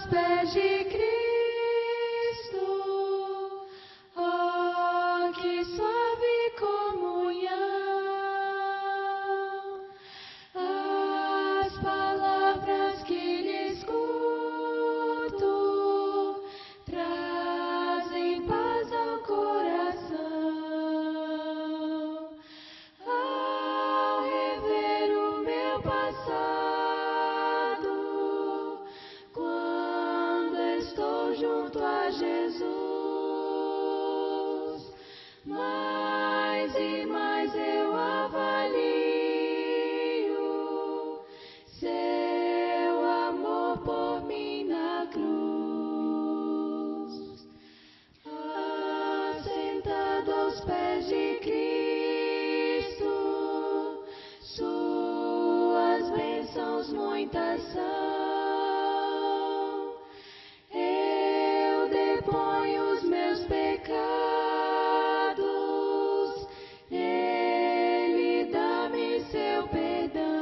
pés de Cristo, oh, que suave comunhão, as palavras que lhe escuto trazem paz ao coração. Ao rever o meu passado, quando estou junto a Jesus, mais e mais eu avalio seu amor por mim na cruz. Assentado aos pés de Cristo, suas bênçãos muitas são. Eu deponho os meus pecados, Ele dá-me seu perdão.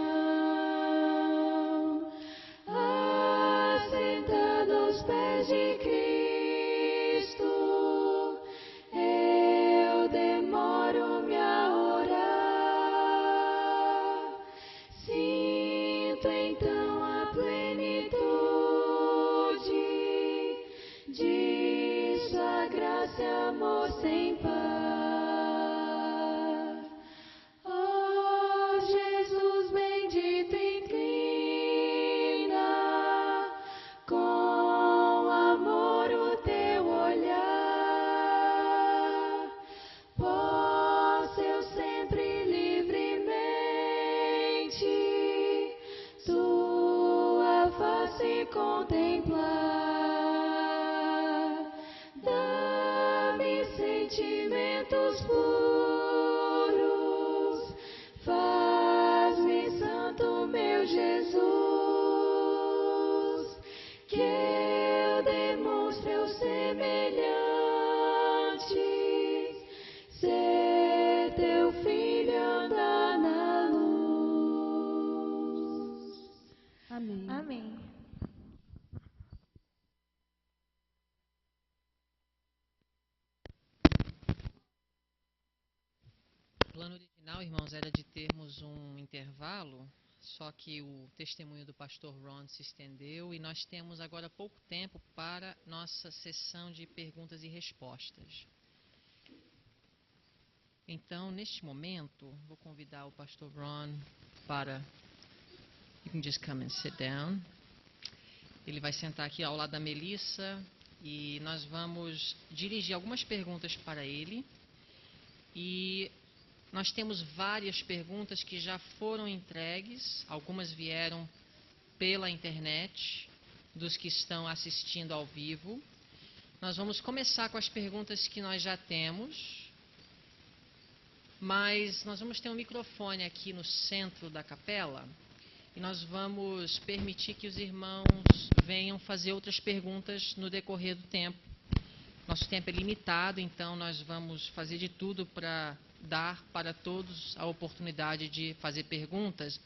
Assentado aos pés de Cristo, eu demoro-me a orar. Sinto então a plenitude de sua graça e amor sem par. Oh, Jesus bendito, inclina com amor o teu olhar. Posso eu sempre livremente tua face contemplar. Dá-me sentimentos puros, faz-me santo, meu Jesus, que eu demonstre o semelhante, ser teu filho, andar na luz. Amém. Amém. O plano original, irmãos, era de termos um intervalo, só que o testemunho do pastor Ron se estendeu e nós temos agora pouco tempo para nossa sessão de perguntas e respostas. Então, neste momento, vou convidar o pastor Ron para... You can just come and sit down. Ele vai sentar aqui ao lado da Melissa e nós vamos dirigir algumas perguntas para ele. E nós temos várias perguntas que já foram entregues, algumas vieram pela internet, dos que estão assistindo ao vivo. Nós vamos começar com as perguntas que nós já temos, mas nós vamos ter um microfone aqui no centro da capela e nós vamos permitir que os irmãos venham fazer outras perguntas no decorrer do tempo. Nosso tempo é limitado, então nós vamos fazer de tudo para dar para todos a oportunidade de fazer perguntas.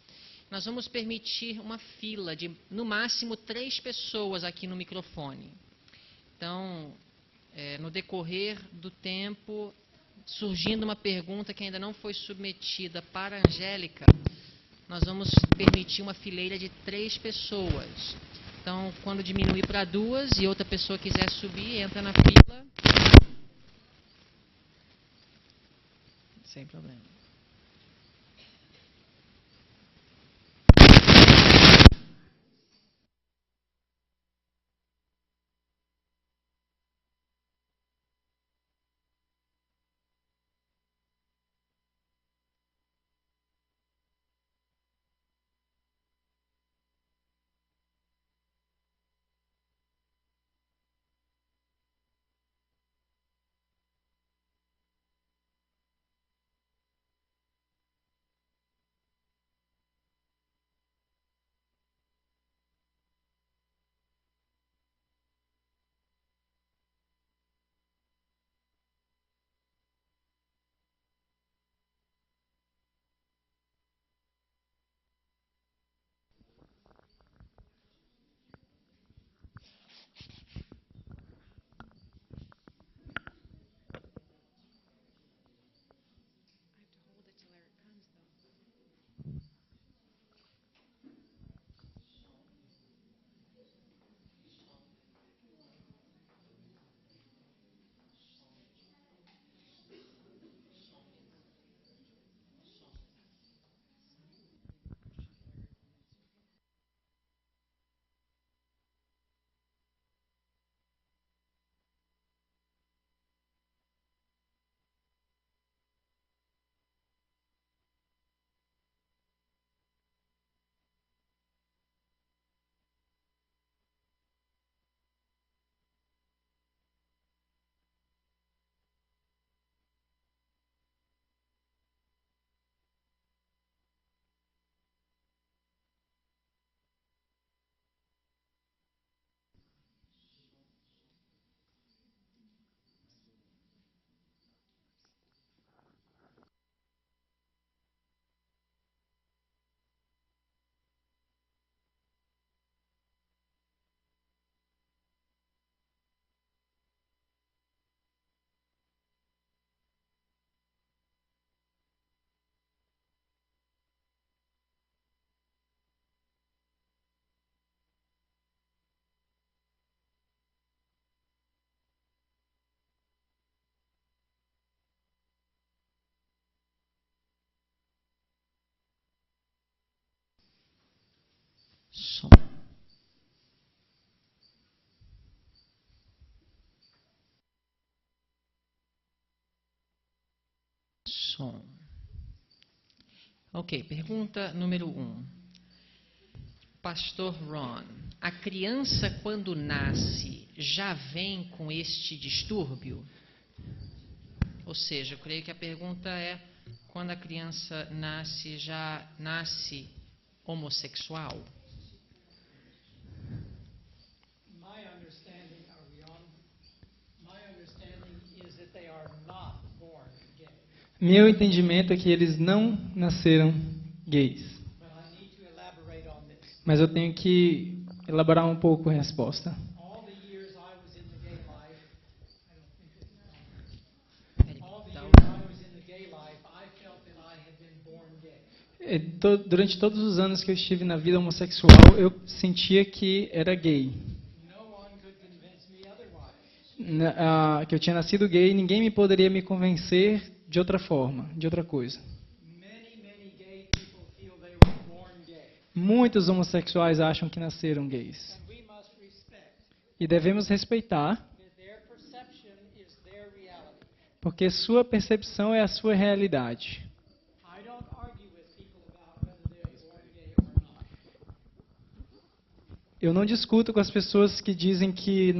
Nós vamos permitir uma fila de, no máximo, 3 pessoas aqui no microfone. Então, no decorrer do tempo, surgindo uma pergunta que ainda não foi submetida para a Angélica, nós vamos permitir uma fileira de 3 pessoas. Então, quando diminuir para 2 e outra pessoa quiser subir, entra na fila. Sem problema. som. Ok, pergunta número 1. Pastor Ron, a criança quando nasce já vem com este distúrbio? Ou seja, eu creio que a pergunta é, quando a criança nasce, já nasce homossexual? Meu entendimento é que eles não nasceram gays. Mas eu tenho que elaborar um pouco a resposta. Durante todos os anos que eu estive na vida homossexual, eu sentia que era gay. Que eu tinha nascido gay, ninguém me poderia me convencer de outra forma, de outra coisa. Muitos homossexuais acham que nasceram gays. E devemos respeitar, porque sua percepção é a sua realidade. Eu não discuto com as pessoas que dizem que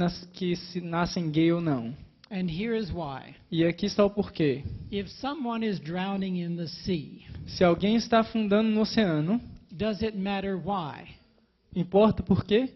se nascem gay ou não. And here is why. E aqui está o porquê. If someone is drowning in the sea, se alguém está afundando no oceano, does it matter why? Importa por quê?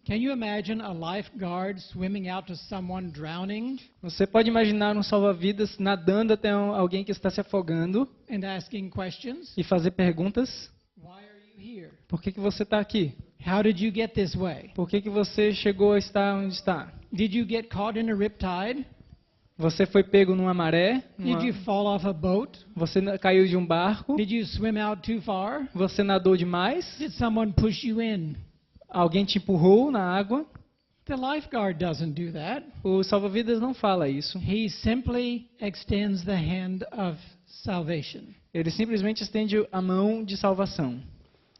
Can you imagine a lifeguard swimming out to someone drowning? Você pode imaginar um salva-vidas nadando até alguém que está se afogando and asking questions? E fazer perguntas? Why are you here? Por que você está aqui? How did you get this way? Por que você chegou a estar onde está? Did you get caught in a riptide? Você foi pego numa maré? Did you fall off a boat? Você caiu de um barco? Did you swim out too far? Você nadou demais? Did someone push you in? Alguém te empurrou na água? The lifeguard doesn't do that. O salva-vidas não fala isso. He simply extends the hand of salvation. Ele simplesmente estende a mão de salvação.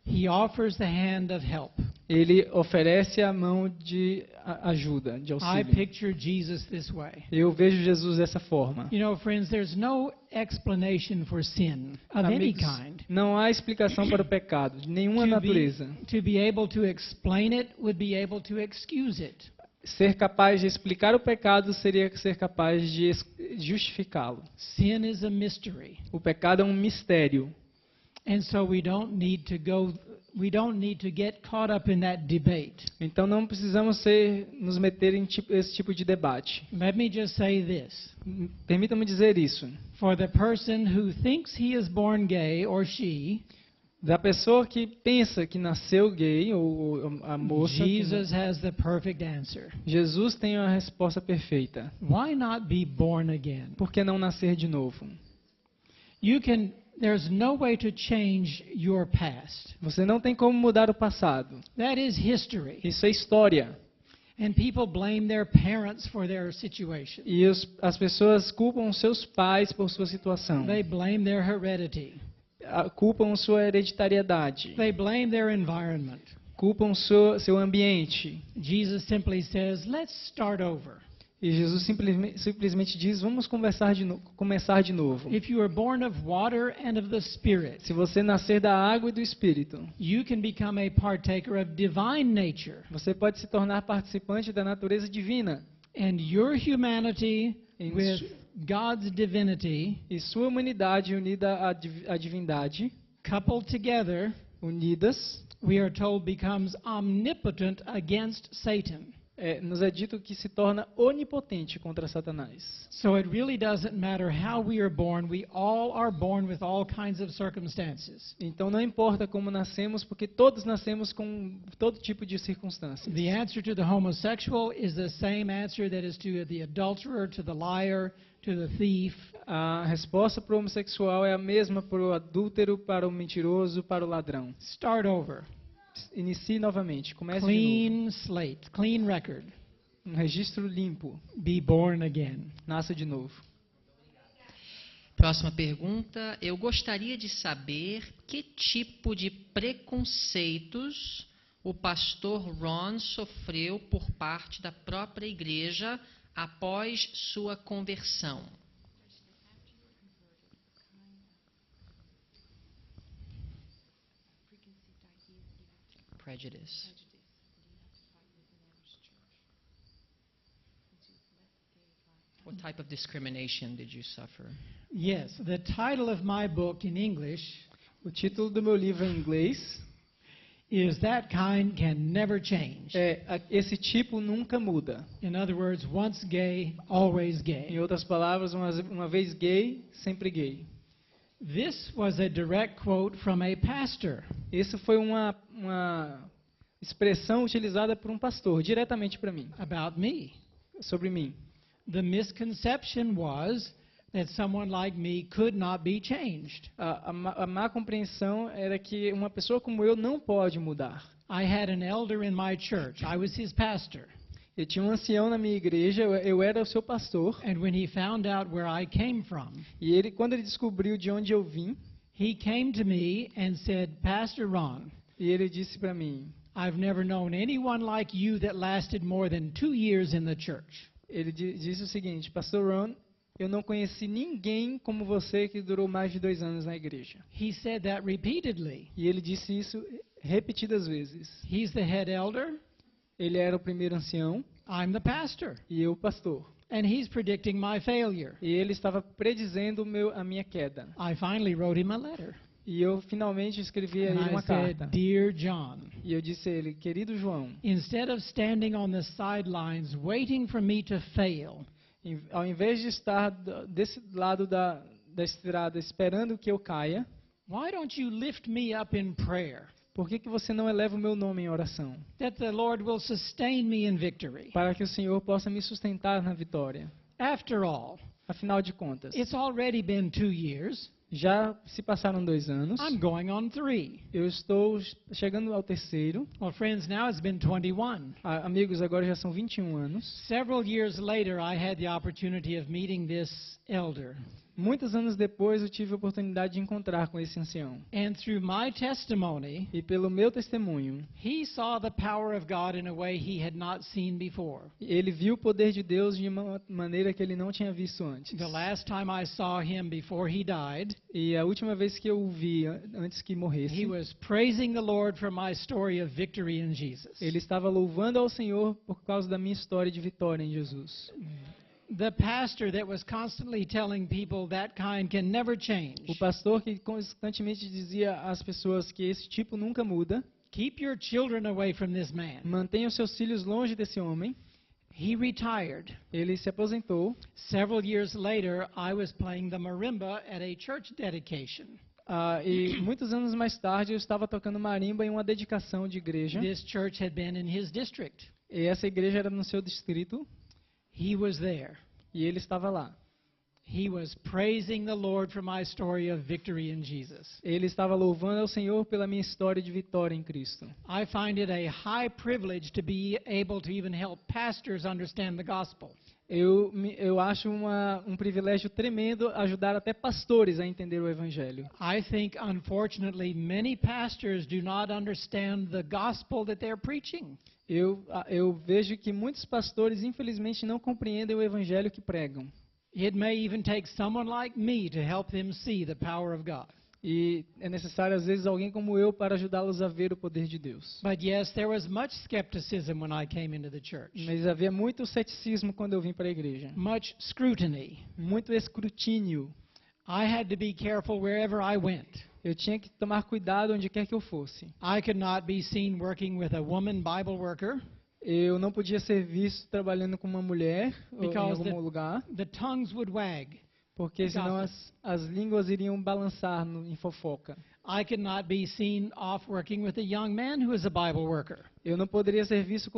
He offers the hand of help. Ele oferece a mão de ajuda, de auxílio. I picture Jesus this way. Eu vejo Jesus dessa forma. You know, friends, there's no explanation for sin of any kind. Não há explicação para o pecado de nenhuma natureza. To be able to explain it would be able to excuse it. Ser capaz de explicar o pecado seria ser capaz de justificá-lo. Sin is a mystery. O pecado é um mistério. And so we don't need to get caught up in that debate. Então não precisamos nos meter em esse tipo de debate. Let me just say this. Permita-me dizer isso. For the person who thinks he is born gay or she, da pessoa que pensa que nasceu gay ou a moça, Jesus has the perfect answer. Jesus tem a resposta perfeita. Why not be born again? Por que não nascer de novo? There's no way to change your past. Você não tem como mudar o passado. That is history. Isso é história. And people blame their parents for their situation. E as pessoas culpam seus pais por sua situação. They blame their heredity. Culpam sua hereditariedade. They blame their environment. Culpam seu ambiente. Jesus simply says, "Let's start over." E Jesus simplesmente diz, vamos começar de novo. If you are born of water and of the Spirit, se você nascer da água e do Espírito, you can become a partaker of divine nature. Você pode se tornar participante da natureza divina. And your humanity with God's divinity, e sua humanidade unida à divindade, coupled together, unidas, we are told becomes omnipotent against Satan. Nos é dito que se torna onipotente contra Satanás. So it really doesn't matter how we are born. We all are born with all kinds of circumstances. Então não importa como nascemos, porque todos nascemos com todo tipo de circunstâncias. The answer to the homosexual is the same answer that is to the adulterer, to the liar, to the thief. A resposta para o homossexual é a mesma para o adúltero, para o mentiroso, para o ladrão. Start over. Inicie novamente, comece clean de novo. slate, clean record. Um registro limpo. Be born again. Nasça de novo. Próxima pergunta. Eu gostaria de saber que tipo de preconceitos o pastor Ron sofreu por parte da própria igreja após sua conversão. prejudice? What type of discrimination did you suffer? Yes, the title of my book in English O título do meu livro em inglês is That Kind Can Never Change. Esse tipo nunca muda. In other words, once gay, always Em gay. outras palavras, uma vez gay, sempre gay. This was a direct quote from a pastor. Isso foi uma expressão utilizada por um pastor, diretamente para mim, About me. sobre mim. The misconception was that someone like me could not be changed. A má compreensão era que uma pessoa como eu não pode mudar. I had an elder in my church. I was his pastor. Eu tinha um ancião na minha igreja, eu era o seu pastor, And when he found out where I came from, e ele, quando ele descobriu de onde eu vim, he came to me and said, Pastor Ron, e ele disse para mim, I've never known anyone like you that lasted more than 2 years in the church. ele disse o seguinte, Pastor Ron, eu não conheci ninguém como você que durou mais de 2 anos na igreja. He said that repeatedly. E ele disse isso repetidas vezes. He's the head elder. Ele era o primeiro ancião I'm the pastor. e eu o pastor. And he's predicting my failure. E ele estava predizendo a minha queda. I finally wrote him a letter. E eu finalmente escrevi a ele And I uma said, carta. Dear John, E eu disse a ele, querido João, instead of standing on the sidelines waiting for me to fail, ao invés de estar desse lado da estrada esperando que eu caia, why don't you lift me up in prayer, por que você não eleva o meu nome em oração? that the Lord will sustain me in victory? Para que o Senhor possa me sustentar na vitória. After all, Afinal de contas, it's already been 2 years. já se passaram 2 anos. I'm going on 3. Eu estou chegando ao 3º. Well, friends, now it's been 21. Amigos, agora já são 21 anos. Several years later, I had the opportunity of meeting this elder. Muitos anos depois, eu tive a oportunidade de encontrar com esse ancião. And through my testimony, E pelo meu testemunho, he saw the power of God in a way he had not seen before. ele viu o poder de Deus de uma maneira que ele não tinha visto antes. The last time I saw him before he died, E a última vez que eu o vi, antes que morresse, he was praising the Lord for my story of victory in Jesus. ele estava louvando ao Senhor por causa da minha história de vitória em Jesus. The pastor that was constantly telling people that kind can never O change. pastor que constantemente dizia às pessoas que esse tipo nunca muda, Keep your children away from this man. mantenha os seus filhos longe desse homem. He retired. Ele se aposentou. Several years later, I was playing the marimba at a church dedication. E muitos anos mais tarde eu estava tocando marimba em uma dedicação de igreja. This church had been in his district. E essa igreja era no seu distrito. He was there. E ele estava lá. He was praising the Lord for my story of victory in Jesus. Ele estava louvando ao Senhor pela minha história de vitória em Cristo. I find it a high privilege to be able to even help pastors understand the gospel. Eu acho um privilégio tremendo ajudar até pastores a entender o Evangelho. I think, unfortunately, many pastors do not understand the gospel that they're preaching. Eu vejo que muitos pastores, infelizmente, não compreendem o Evangelho que pregam. It may even take someone like me to help them see the power of God. E é necessário, às vezes, alguém como eu para ajudá-los a ver o poder de Deus. But yes, there was much skepticism when I came into the church. Mas havia muito ceticismo quando eu vim para a igreja. Much scrutiny. Muito escrutínio. I had to be careful wherever I went. Eu tinha que tomar cuidado onde quer que eu fosse. I could not be seen working with a woman Bible worker. Eu não podia ser visto trabalhando com uma mulher em Because algum lugar, the tongues would wag. porque senão as línguas iriam balançar em fofoca. I could not be seen off working with a young man who is a Bible worker. Eu não poderia ser visto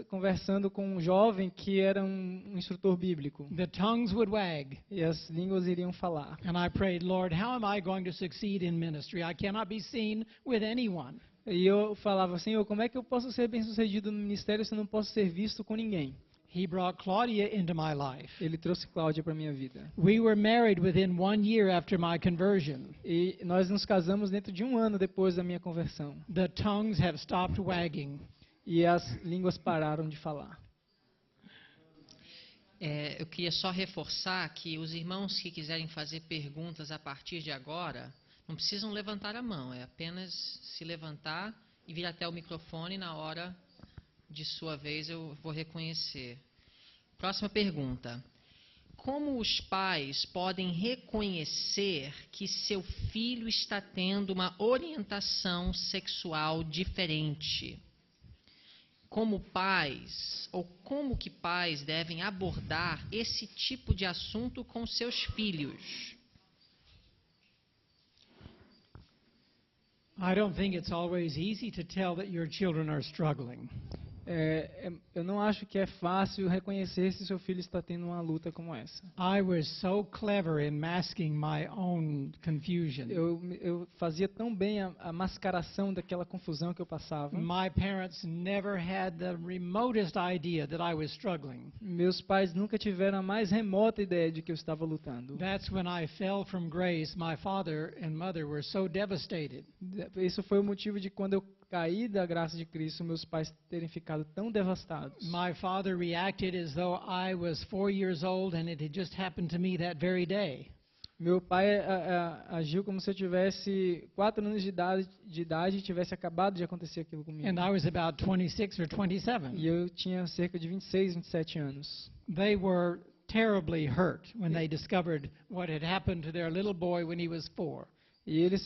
conversando com um jovem que era um instrutor bíblico. The tongues would wag. E as línguas iriam falar. And I prayed, Lord, how am I going to succeed in ministry? I cannot be seen with anyone. E eu falava, Senhor, como é que eu posso ser bem-sucedido no ministério se eu não posso ser visto com ninguém? He brought Claudia into my life. Ele trouxe Cláudia para minha vida. We were married within 1 year after my conversion. E nós nos casamos dentro de 1 ano depois da minha conversão. The tongues have stopped wagging. E as línguas pararam de falar. Eu queria só reforçar que os irmãos que quiserem fazer perguntas a partir de agora, não precisam levantar a mão, é apenas se levantar e vir até o microfone. Na hora de sua vez eu vou reconhecer. Próxima pergunta. Como os pais podem reconhecer que seu filho está tendo uma orientação sexual diferente? Como pais, ou como que pais devem abordar esse tipo de assunto com seus filhos? I don't think it's always easy to tell that your children are struggling. Eu não acho que é fácil reconhecer se seu filho está tendo uma luta como essa. I was so clever in masking my own confusion. Eu fazia tão bem a mascaração daquela confusão que eu passava. My parents never had the remotest idea that I was struggling. Meus pais nunca tiveram a mais remota ideia de que eu estava lutando. That's when I fell from grace. My father and mother were so devastated. Isso foi o motivo de quando eu caí da graça de Cristo, meus pais terem ficado tão devastados. My father reacted as though I was 4 years old and it had just happened to me that very day. Meu pai agiu como se eu tivesse 4 anos de idade e tivesse acabado de acontecer aquilo comigo. And I was about 26 or 27. E eu tinha cerca de 26, 27 anos. They were terribly hurt when they discovered what had happened to their little boy when he was 4. E eles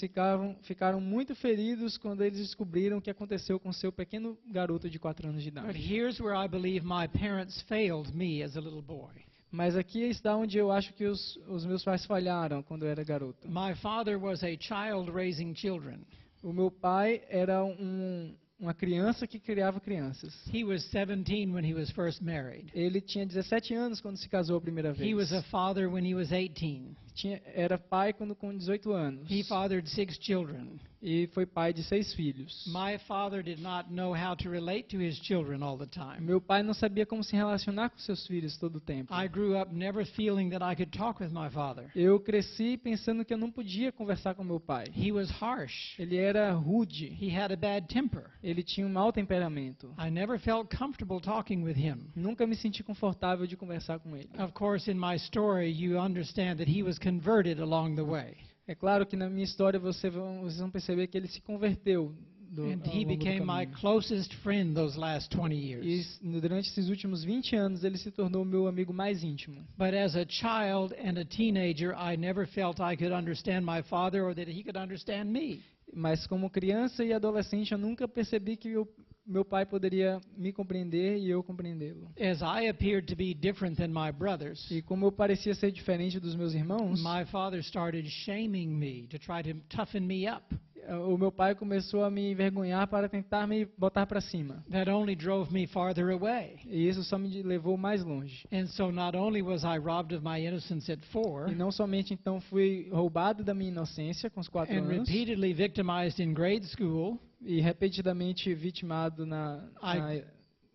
ficaram muito feridos quando eles descobriram o que aconteceu com seu pequeno garoto de 4 anos de But idade. here's where I believe my parents failed me as a little boy. Mas aqui está onde eu acho que os meus pais falharam quando eu era garoto. My father was a child raising children. O meu pai era uma criança que criava crianças. He was 17 when he was first married. Ele tinha 17 anos quando se casou a primeira vez. He was a father when he was 18. Era pai quando com 18 anos. He fathered 6 children. E foi pai de 6 filhos. My father did not know how to relate to his children all the time. Meu pai não sabia como se relacionar com seus filhos todo o tempo. I grew up never feeling that I could talk with my father. Eu cresci pensando que eu não podia conversar com meu pai. He was harsh. Ele era rude. He had a bad temper. Ele tinha um mau temperamento. I never felt comfortable talking with him. Nunca me senti confortável de conversar com ele. Of course, in my story, you understand that he was converted along the way. É claro que na minha história vocês vão perceber que ele se converteu And he became my closest friend those last 20 years. E durante esses últimos 20 anos ele se tornou meu amigo mais íntimo. But as a child and a teenager, I never felt I could understand my father or that he could understand me. Mas como criança e adolescente eu nunca percebi que meu pai poderia me compreender e eu compreendê-lo. As I appeared to be different than my brothers, E como eu parecia ser diferente dos meus irmãos, my father started shaming me to try to toughen me up. o meu pai começou a me envergonhar para tentar me botar para cima. That only drove me farther away. E isso só me levou mais longe. And so not only was I robbed of my innocence at 4, E não somente então fui roubado da minha inocência com os 4 and anos repeatedly victimized in grade school, e repetidamente vitimado na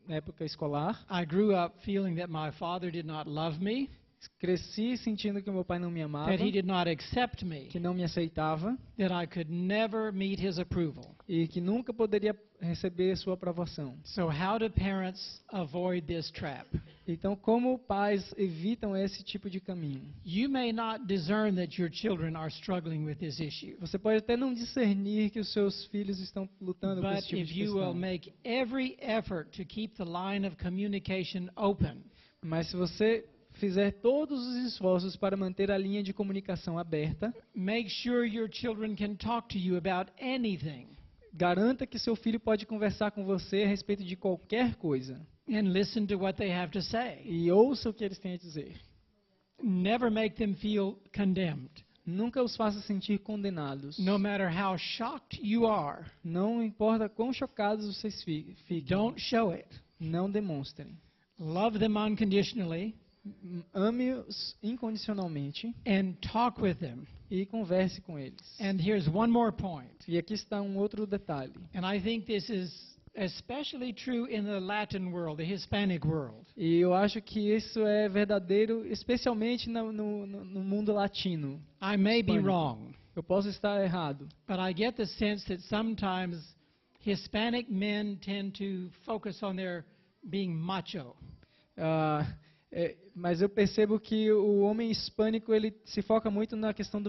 época escolar. I grew up feeling that my father did not love me, Cresci sentindo que meu pai não me amava, that he did not accept me, que não me aceitava that I could never meet his approval. e que nunca poderia receber sua aprovação. So how do parents avoid this trap? Então, como pais evitam esse tipo de caminho? You may not discern that your children are struggling with this issue. Você pode até não discernir que os seus filhos estão lutando com But esse tipo if de you will questão. make every effort to keep the line of communication open, Mas se você fizer todos os esforços para manter a linha de comunicação aberta, make sure your children can talk to you about anything garanta que seu filho pode conversar com você a respeito de qualquer coisa. and listen to what they have to say. E ouça o que eles têm a dizer. Never make them feel condemned. Nunca os faça sentir condenados. No matter how shocked you are, Não importa quão chocados vocês fiquem. don't show it. Não demonstrem. Love them unconditionally Ame-os incondicionalmente and talk with them. e converse com eles. And here's one more point. E aqui está um outro detalhe. And I think this is especially true in the Latin world, the Hispanic world. E eu acho que isso é verdadeiro, especialmente no mundo latino. I may be Hispânico. wrong, Eu posso estar errado, but I get the sense that sometimes Hispanic men tend to focus on their being macho. mas eu percebo que o homem hispânico ele se foca muito na questão de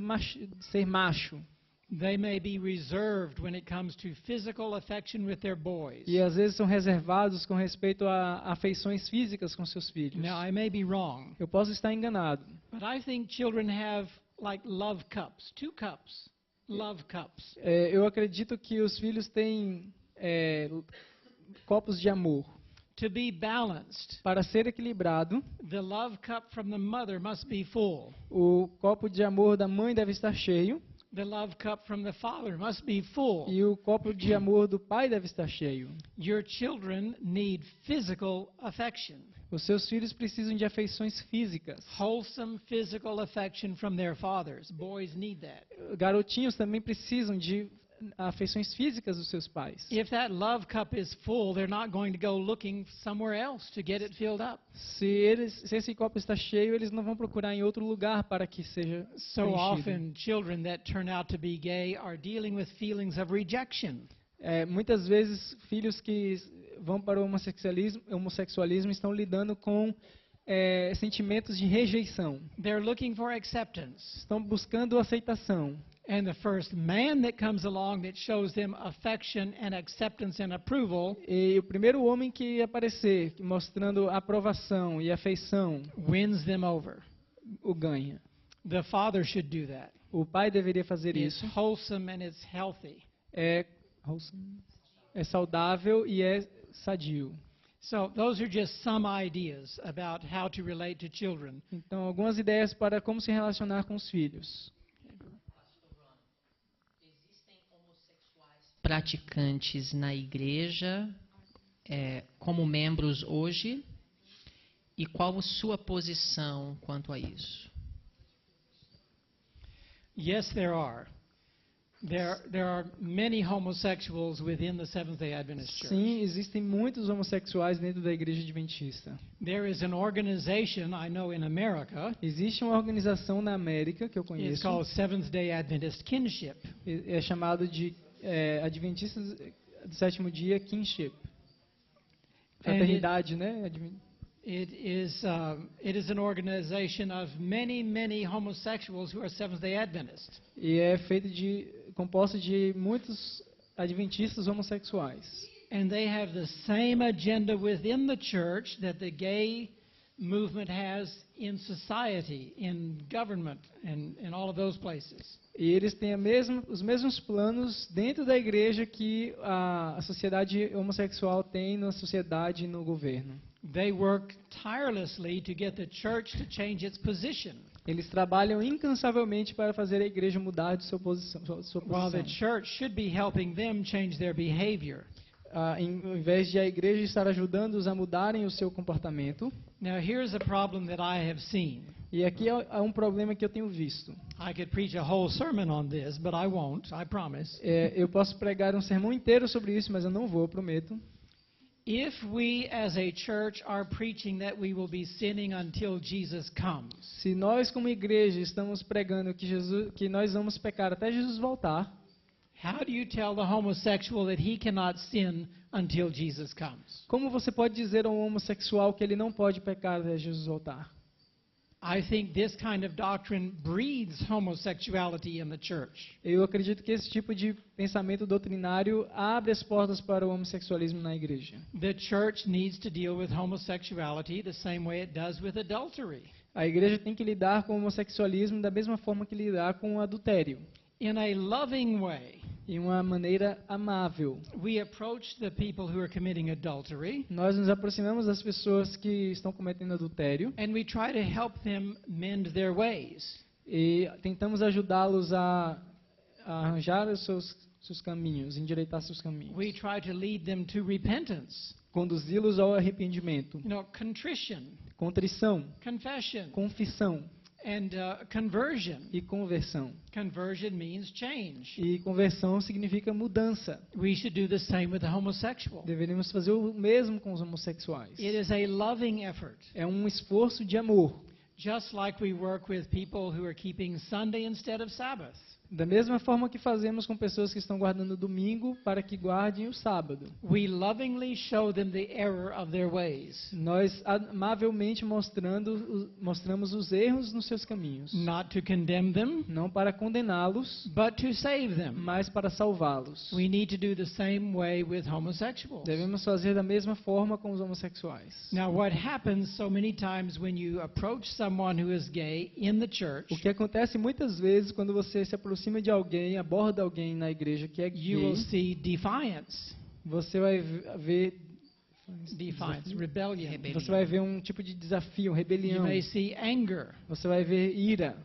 ser macho. They may be reserved when it comes to physical affection with their boys. E às vezes são reservados com respeito a afeições físicas com seus filhos. Now, I may be wrong, Eu posso estar enganado, but I think children have like love cups, 2 cups, love cups. eu acredito que os filhos têm copos de amor. To be balanced, Para ser equilibrado, the love cup from the mother must be full. o copo de amor da mãe deve estar cheio The love cup from the father must be full. e o copo de amor do pai deve estar cheio. Your children need physical affection, Os seus filhos precisam de afeições físicas. wholesome physical affection from their fathers. Boys need that. Garotinhos também precisam de afeições físicas dos seus pais. If that love cup is full, they're not going to go looking somewhere else to get it filled up. Se esse copo está cheio, eles não vão procurar em outro lugar para que seja So preenchido. often, children that turn out to be gay are dealing with feelings of rejection. Muitas vezes, filhos que vão para o homossexualismo estão lidando com sentimentos de rejeição. They're looking for acceptance. Estão buscando aceitação. And the first man that comes along that shows them affection and acceptance and approval E o primeiro homem que aparecer, mostrando aprovação e afeição, wins them over. o ganha. The father should do that. O pai deveria fazer It's isso. wholesome and it's healthy. É saudável e é sadio. So those are just some ideas about how to relate to children. Então, algumas ideias para como se relacionar com os filhos. Praticantes na igreja como membros hoje, e qual a sua posição quanto a isso? Yes, there are. There are many homosexuals within the Seventh-day Adventist Church. Sim, existem muitos homossexuais dentro da igreja adventista. There is an organization I know in America. Existe uma organização na América que eu It's conheço. called Seventh-day Adventist Kinship. É chamado de Adventistas do Sétimo Dia Kinship. Fraternidade, né? It is an organization of many homosexuals who are Seventh-day Adventists. E é composto de muitos adventistas homossexuais. And they have the same agenda within the church that the gay movement has in society, in government, and in all of those places. E eles têm os mesmos planos dentro da igreja que a sociedade homossexual tem na sociedade e no governo. They work tirelessly to get the church to change its position. Eles trabalham incansavelmente para fazer a igreja mudar de sua posição. While the church should be helping them change their behavior. Em vez de a igreja estar ajudando-os a mudarem o seu comportamento. Now here's a problem that I have seen. E aqui há um problema que eu tenho visto. I could preach a whole sermon on this, but I won't, I promise. Eu posso pregar um sermão inteiro sobre isso, mas eu não vou, eu prometo. If we as a church are preaching that we will be sinning until Jesus comes. Se nós como igreja estamos pregando que nós vamos pecar até Jesus voltar, how do you tell the homosexual that he cannot sin until Jesus comes? como você pode dizer a um homossexual que ele não pode pecar até Jesus voltar? I think this kind of doctrine breeds homosexuality in the church. Eu acredito que esse tipo de pensamento doutrinário abre as portas para o homossexualismo na igreja. The church needs to deal with homosexuality the same way it does with adultery. A igreja tem que lidar com o homossexualismo da mesma forma que lidar com o adultério. In a loving way. De uma maneira amável. We approach the people who are committing adultery. Nós nos aproximamos das pessoas que estão cometendo adultério. And we try to help them mend their ways. E tentamos ajudá-los a arranjar os seus caminhos, endireitar seus caminhos. We try to lead them to repentance. Conduzi-los ao arrependimento. Contrition. Contrição. Confession. Confissão. And conversion. E conversão. Conversion means change. E conversão significa mudança. We should do the same with the homosexual. Deveríamos fazer o mesmo com os homossexuais. It is a loving effort. É um esforço de amor. Just like we work with people who are keeping Sunday instead of Sabbath. Da mesma forma que fazemos com pessoas que estão guardando o domingo para que guardem o sábado. We lovingly show them the error of their ways, Nós amavelmente mostramos os erros nos seus caminhos. not to condemn them, Não para condená-los, but to save them. mas para salvá-los. We need to do the same way with homosexuals. Devemos fazer da mesma forma com os homossexuais. Now, what happens so many times when you approach someone who is gay in the church, O que acontece muitas vezes quando você se aproxima de alguém, aborda alguém na igreja que é you will gay, see defiance, você vai ver rebellion. você vai ver um tipo de desafio, You rebelião. may see anger. Você vai ver ira.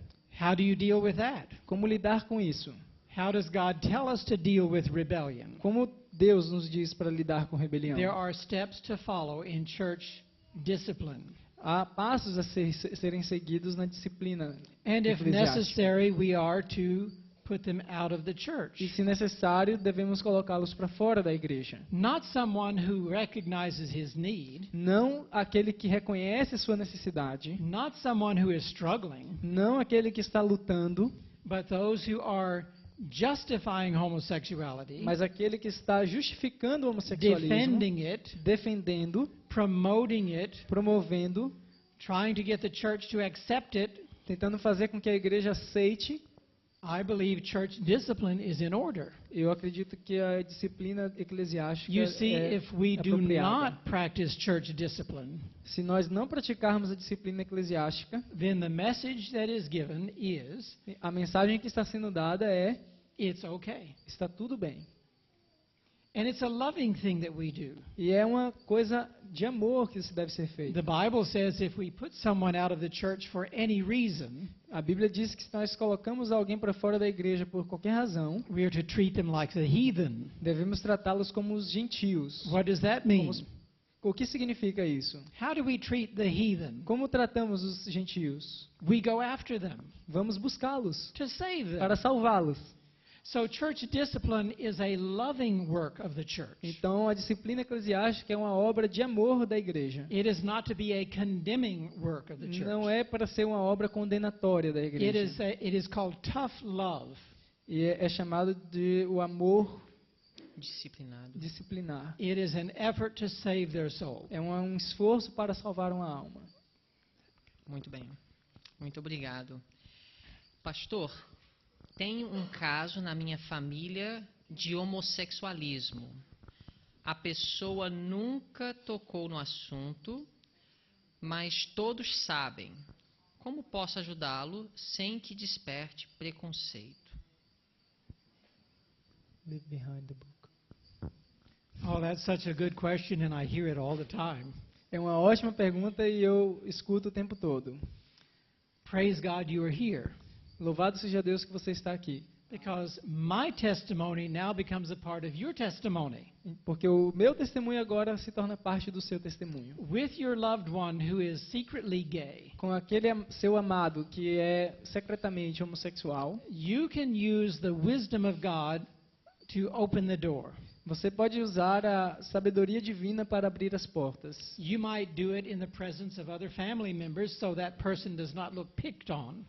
How do you deal with that? Como lidar com isso? How does God tell us to deal with rebellion? Como Deus nos diz para lidar com rebelião? There are steps to follow in church discipline. Há passos a serem seguidos na disciplina And if eclesiástica. necessary, we are to put them out of the church. E, se necessário, devemos colocá-los para fora da igreja. Not someone who recognizes his need, Não aquele que reconhece sua necessidade, not someone who is struggling, não aquele que está lutando, but those who are justifying homosexuality, mas aquele que está justificando o homossexualismo, defending it, defendendo, promoting it, promovendo, trying to get the church to accept it. tentando fazer com que a igreja aceite. I believe church discipline is in order. Eu acredito que a disciplina eclesiástica You see, é if we do apropriada. not practice church discipline, Se nós não praticarmos a disciplina eclesiástica, then the message that is given is, a mensagem que está sendo dada é: it's okay. está tudo bem. And it's a loving thing that we do. E é uma coisa de amor que isso deve ser feito. The Bible says if we put someone out of the church for any reason, A Bíblia diz que se nós colocamos alguém para fora da igreja por qualquer razão, we are to treat them like the heathen. devemos tratá-los como os gentios. What does that mean? O que significa isso? How do we treat the heathen? Como tratamos os gentios? We go after them Vamos buscá-los to save para them. salvá-los. So church discipline is a loving work of the church. Então, a disciplina eclesiástica é uma obra de amor da igreja. It is not to be a condemning work of the church. Não é para ser uma obra condenatória da igreja. It is called tough love. E é chamado de o amor Disciplinado. disciplinar. It is an effort to save their soul. É um esforço para salvar uma alma. Muito bem. Muito obrigado. Pastor, tem um caso na minha família de homossexualismo. A pessoa nunca tocou no assunto, mas todos sabem. Como posso ajudá-lo sem que desperte preconceito? Leave behind the book. Oh, that's such a good question, and I hear it all the time. É uma ótima pergunta e eu escuto o tempo todo. Praise God you are here, Louvado seja Deus que você está aqui. because my testimony now becomes a part of your testimony. Porque o meu testemunho agora se torna parte do seu testemunho. With your loved one who is secretly gay, Com aquele seu amado que é secretamente homossexual, you can use the wisdom of God to open the door. você pode usar a sabedoria divina para abrir as portas. You might do it in the presence of other family members so that person does not look picked on.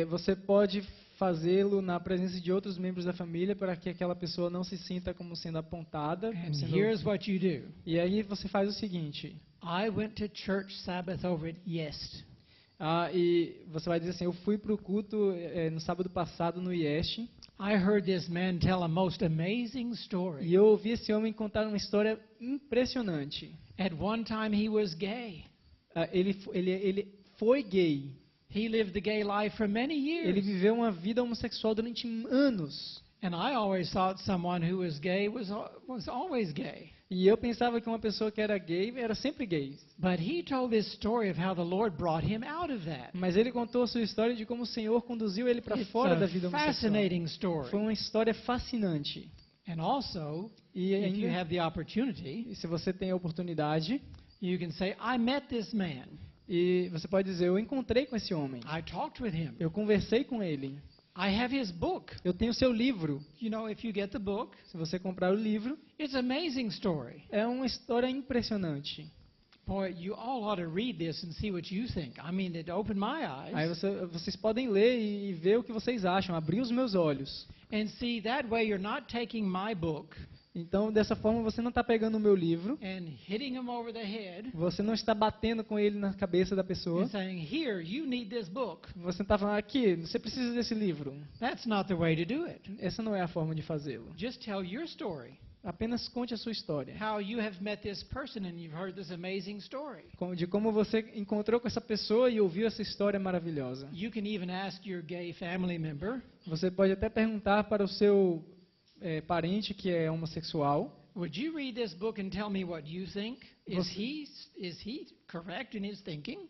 Você pode fazê-lo na presença de outros membros da família para que aquela pessoa não se sinta como sendo apontada. And sendo- here's what you do. E aí você faz o seguinte, I went to church Sabbath over at Yes. e você vai dizer assim: eu fui para o culto no sábado passado no IEST, I heard this man tell a most amazing e story. eu ouvi esse homem contar uma história impressionante. At one time he was gay. Ele foi gay. He lived the gay life for many Ele years. viveu uma vida homossexual durante anos. And I always thought someone who was gay was always gay. E eu pensava que uma pessoa que era gay era sempre gay. But he told this story of how the Lord brought him out of that. Mas ele contou a sua história de como o Senhor conduziu ele para It's fora da a vida homossexual. fascinating story. Foi uma história fascinante. And also, E if you ainda, have the opportunity, e se você tem a oportunidade, you can say, I met this man. e você pode dizer: eu encontrei com esse homem. I talked with him. Eu conversei com ele. I have his book. Eu tenho seu livro. You know, if you get the book, Se você comprar o livro, it's an amazing story. é uma história impressionante. Boy, you all ought to read this and see what you think. I mean, it opened my Aí eyes. vocês podem ler e ver o que vocês acham, abrir os meus olhos. And see, that way you're not taking my book Então, dessa forma, você não está pegando o meu livro, and hitting him over the head você não está batendo com ele na cabeça da pessoa, and saying, here, you need this book. você está falando, aqui, você precisa desse livro. That's not the way to do it. Essa não é a forma de fazê-lo. Just tell your story. Apenas conte a sua história. How you have met this person and you've heard this amazing story. De como você encontrou com essa pessoa e ouviu essa história maravilhosa. You can even ask your gay family member, Você pode até perguntar para o seu parente que é homossexual. would you read this book and tell me what you think? Is Você- he correct in his thinking?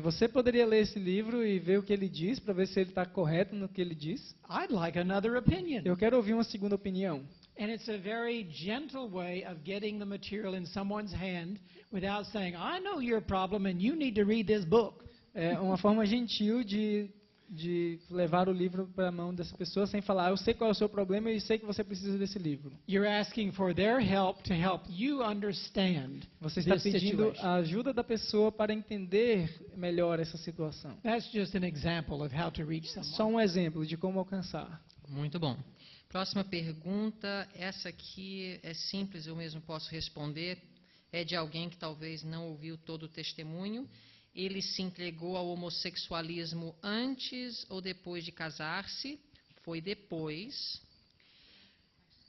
Você poderia ler esse livro e ver o que ele diz, para ver se ele está correto no que ele diz. I'd like another opinion. Eu quero ouvir uma segunda opinião. And it's a very gentle way of getting the material in someone's hand without saying, I know your problem and you need to read this book. É uma forma gentil de levar o livro para a mão dessa pessoa sem falar, eu sei qual é o seu problema e sei que você precisa desse livro. You're asking for their help to help you understand Você está this pedindo situation. a ajuda da pessoa para entender melhor essa situação. That's just an example of how to reach Só someone. um exemplo de como alcançar. Muito bom. Próxima pergunta, essa aqui é simples, eu mesmo posso responder. É de alguém que talvez não ouviu todo o testemunho. Ele se entregou ao homossexualismo antes ou depois de casar-se? Foi depois.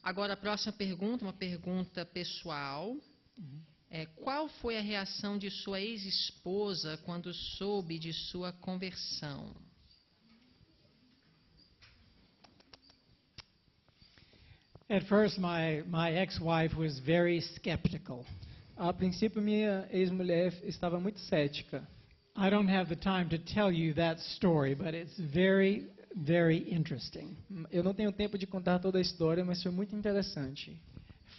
Agora, a próxima pergunta, uma pergunta pessoal. Qual foi a reação de sua ex-esposa quando soube de sua conversão? At first, my ex-wife was very skeptical. A princípio, minha ex-mulher estava muito cética. I don't have the time to tell you that story, but it's very, very interesting. Eu não tenho tempo de contar toda a história, mas foi muito interessante.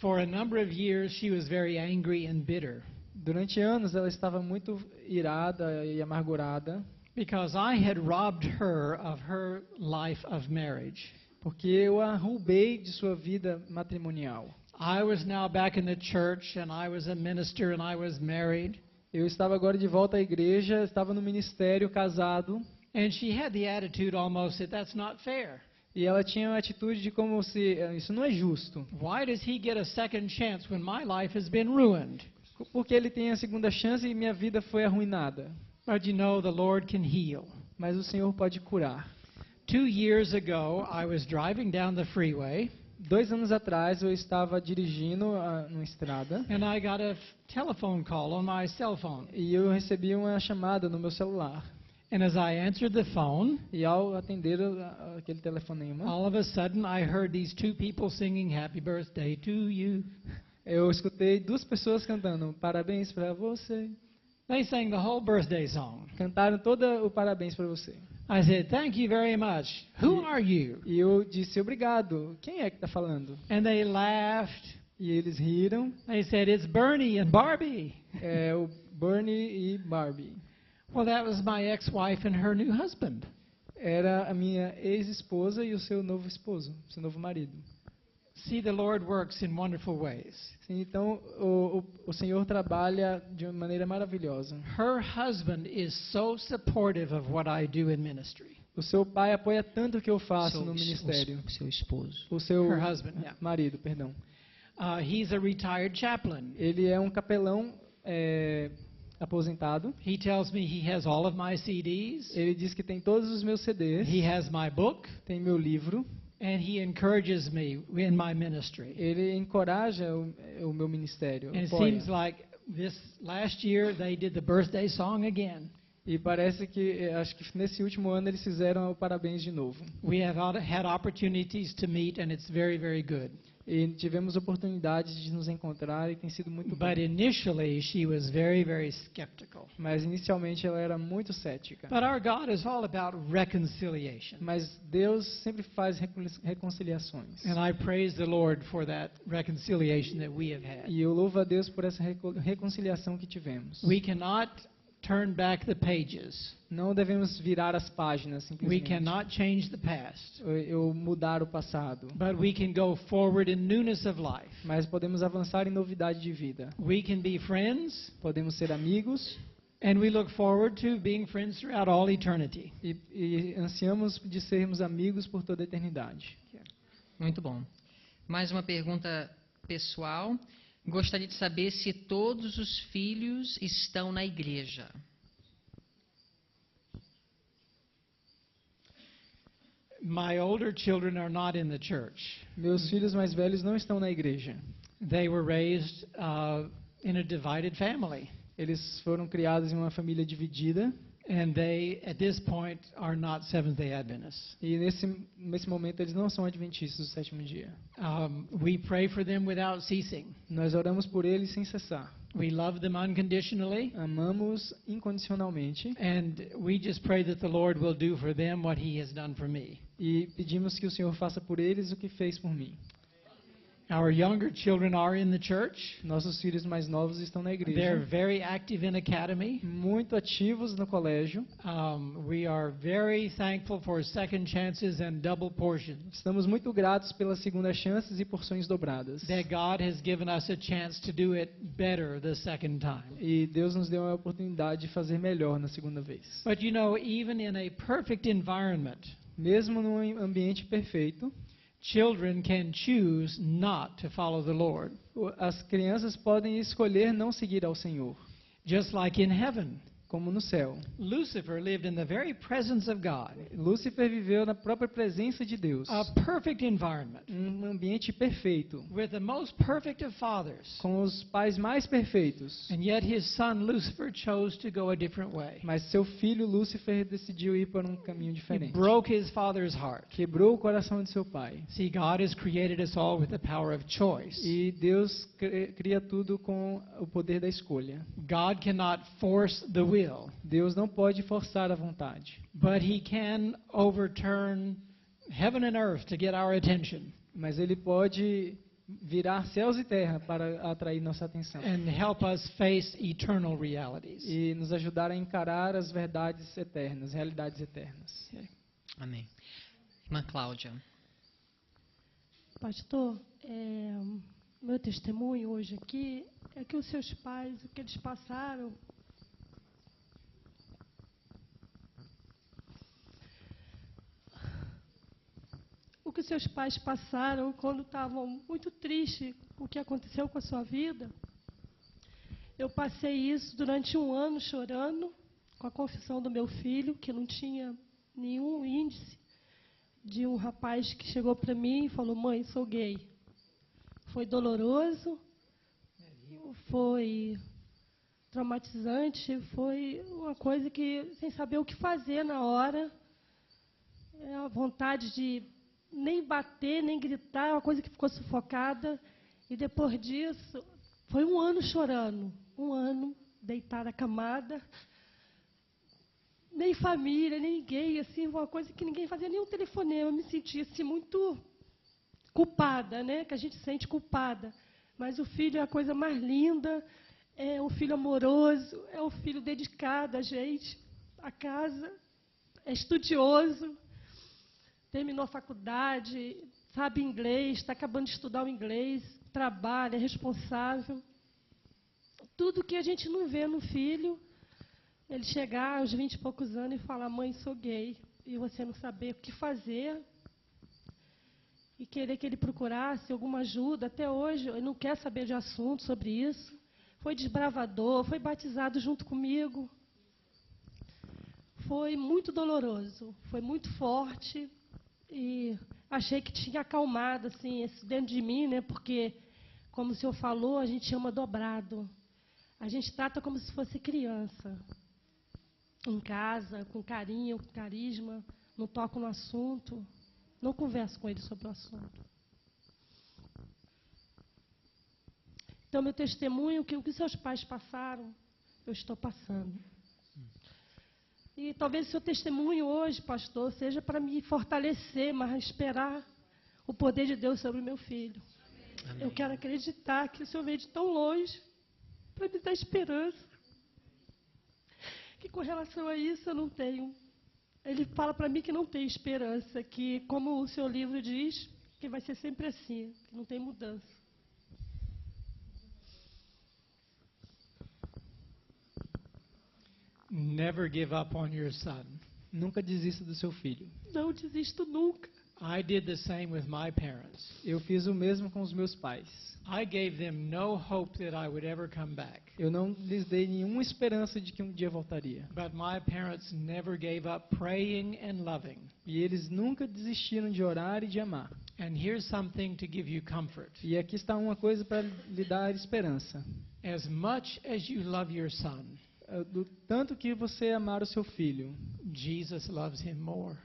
For a number of years, she was very angry and bitter Durante anos, ela estava muito irada e amargurada, because I had robbed her of her life of marriage. porque eu a roubei de sua vida matrimonial. I was now back in the church, and I was a minister, and I was married. Eu estava agora de volta à igreja, estava no ministério, casado, And she had the attitude almost that that's not fair. e ela tinha uma atitude de como se isso não é justo. Why does he get a second chance when my life has been ruined? Porque ele tem a segunda chance e minha vida foi arruinada. But you know, the Lord can heal. Mas o Senhor pode curar. 2 years ago, I was driving down the freeway, 2 anos atrás eu estava dirigindo numa estrada and I got a telephone call on my cell phone. e eu recebi uma chamada no meu celular. And as I answered the phone, E ao atender aquele telefonema, all of a sudden I heard these two people singing Happy Birthday to You. eu escutei 2 pessoas cantando parabéns para você. They sang the whole birthday song. Cantaram todo o parabéns para você. I said, thank you very much. Who are you? E eu disse obrigado. Quem é que está falando? And they laughed. E eles riram. They said, it's Bernie and Barbie. É o Bernie e Barbie. Well, that was my ex-wife and her new husband. Era a minha ex-esposa e o seu novo esposo, seu novo marido. See, the Lord works in wonderful ways. Sim, então o Senhor trabalha de uma maneira maravilhosa. Her husband is so supportive of what I do in ministry. O seu pai apoia tanto o que eu faço no ministério. Seu esposo. O seu Her husband, yeah. marido, perdão. He's a retired chaplain. Ele é um capelão aposentado. He tells me he has all of my CDs. Ele diz que tem todos os meus CDs, He has my book, tem meu livro. and he encourages me in my ministry. Ele encoraja o meu ministério. And it apoia. seems like this last year they did the birthday song again. E parece que, acho que nesse último ano eles fizeram o parabéns de novo. We have had opportunities to meet, and it's very, very good. E tivemos oportunidades de nos encontrar e tem sido muito bom. But initially, she was very, very skeptical. Mas inicialmente ela era muito cética. But our God is all about reconciliation. Mas Deus sempre faz reconciliações. And I praise the Lord for that reconciliation that we have had. E eu louvo a Deus por essa reconciliação que tivemos. We cannot turn back the pages. Não devemos virar as páginas, We simplesmente. cannot change the past. Ou mudar o passado. But we can go forward in newness of life. Mas podemos avançar em novidade de vida. We can be friends, Podemos ser amigos and we look forward to being friends throughout all eternity. e ansiamos de sermos amigos por toda a eternidade. Muito bom. Mais uma pergunta pessoal. Gostaria de saber se todos os filhos estão na igreja. My older children are not in the church. Meus filhos mais velhos não estão na igreja. They were raised in a divided family. Eles foram criados em uma família dividida And they, at this point, are not Seventh-day Adventists. e nesse momento eles não são adventistas do sétimo dia. We pray for them without ceasing. Nós oramos por eles sem cessar. We love them unconditionally, Amamos incondicionalmente and we just pray that the Lord will do for them what He has done for me. e pedimos que o Senhor faça por eles o que fez por mim. Our younger children are in the church. Nossos filhos mais novos estão na They're igreja, very active in academy. muito ativos no colégio. We are very thankful for second chances and double portions. Estamos muito gratos pelas segundas chances e porções dobradas. That God has given us a chance to do it better the second time. E Deus nos deu a oportunidade de fazer melhor na segunda vez. But you know, even in a perfect environment, Mesmo num ambiente perfeito, children can choose not to follow the Lord. as crianças podem escolher não seguir ao Senhor, Just like in heaven, como no céu. Lucifer lived in the very presence of God, Lúcifer viveu na própria presença de Deus, a perfect environment, um ambiente perfeito, with the most perfect of fathers. com os pais mais perfeitos. And yet his son Lucifer chose to go a different way. Mas seu filho Lúcifer decidiu ir para um caminho He diferente. broke his father's heart. Quebrou o coração de seu pai. See, God has created us all with the power of choice. E Deus cria tudo com o poder da escolha. God cannot force the will, Deus não pode forçar a vontade, but he can overturn heaven and earth to get our attention mas Ele pode virar céus e terra para atrair nossa atenção and help us face eternal realities. e nos ajudar a encarar as verdades eternas, realidades eternas. Amém. Irmã Cláudia. Pastor, meu testemunho hoje aqui é que os seus pais, o que eles passaram, quando estavam muito tristes com o que aconteceu com a sua vida. Eu passei isso durante 1 ano chorando com a confissão do meu filho, que não tinha nenhum índice, de um rapaz que chegou para mim e falou: mãe, sou gay. Foi doloroso, foi traumatizante, foi uma coisa que, sem saber o que fazer na hora, a vontade de nem bater, nem gritar, uma coisa que ficou sufocada. E depois disso, foi 1 ano chorando, 1 ano deitada acamada, nem família, nem ninguém, assim, uma coisa que ninguém fazia nenhum telefonema. Eu me sentia assim, muito culpada, né? Que a gente se sente culpada. Mas o filho é a coisa mais linda, é um filho amoroso, é um filho dedicado a gente, a casa, é estudioso, terminou a faculdade, sabe inglês, está acabando de estudar o inglês, trabalha, é responsável. Tudo que a gente não vê no filho, ele chegar aos 20 e poucos anos e falar: mãe, sou gay, e você não saber o que fazer, e querer que ele procurasse alguma ajuda. Até hoje, ele não quer saber de assunto sobre isso. Foi desbravador, foi batizado junto comigo. Foi muito doloroso, foi muito forte, e achei que tinha acalmado assim, isso dentro de mim, né? Porque, como o senhor falou, a gente ama dobrado. A gente trata como se fosse criança. Em casa, com carinho, com carisma, não toco no assunto, não converso com ele sobre o assunto. Então, meu testemunho, que o que seus pais passaram, eu estou passando. E talvez o seu testemunho hoje, pastor, seja para me fortalecer, mas esperar o poder de Deus sobre o meu filho. Amém. Eu quero acreditar que o Senhor veio de tão longe para me dar esperança. que com relação a isso eu não tenho. Ele fala para mim que não tem esperança, que como o seu livro diz, que vai ser sempre assim, que não tem mudança. Never give up on your son. Nunca desista do seu filho. Não desisto nunca. I did the same with my parents. Eu fiz o mesmo com os meus pais. I gave them no hope that I would ever come back. Eu não lhes dei nenhuma esperança de que um dia voltaria. But my parents never gave up praying and loving. E eles nunca desistiram de orar e de amar. And here's something to give you comfort. E aqui está uma coisa para lhe dar esperança. As much as you love your son, Do tanto que você amar o seu filho, Jesus loves him more.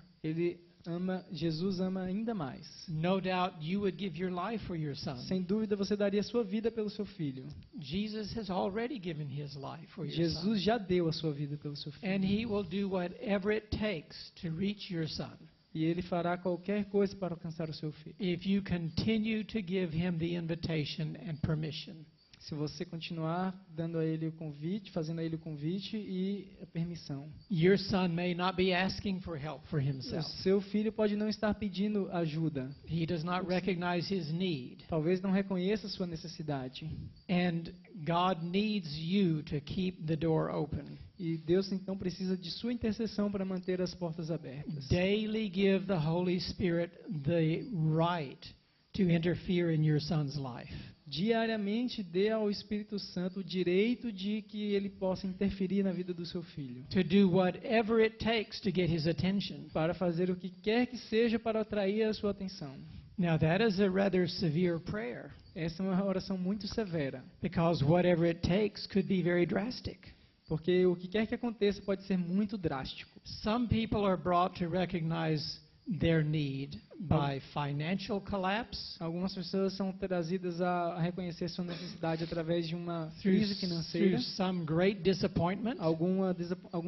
Jesus ama ainda mais. No doubt you would give your life for your son. Sem dúvida você daria a sua vida pelo seu filho. Jesus has already given his life for your son. Jesus já deu a sua vida pelo seu filho. And he will do whatever it takes to reach your son. E ele fará qualquer coisa para alcançar o seu filho. If you continue to give him the invitation and permission. Se você continuar dando a ele o convite, fazendo a ele o convite e a permissão. Your son may not be asking for help for O himself. seu filho pode não estar pedindo ajuda. He does not recognize his need. Talvez não reconheça a sua necessidade. And God needs you to keep the door open. E Deus então precisa de sua intercessão para manter as portas abertas. Daily give the Holy Spirit the right to interfere in your son's life. Diariamente dê ao Espírito Santo o direito de que ele possa interferir na vida do seu filho. To do whatever it takes to get his attention. Para fazer o que quer que seja para atrair a sua atenção. Now that is a rather severe prayer. Essa é uma oração muito severa. Because whatever it takes could be very drastic. Porque o que quer que aconteça pode ser muito drástico. Some people are brought to recognize their need by financial collapse, Algumas pessoas são trazidas a reconhecer sua necessidade através de uma through, crise financeira, through some great disappointment, algum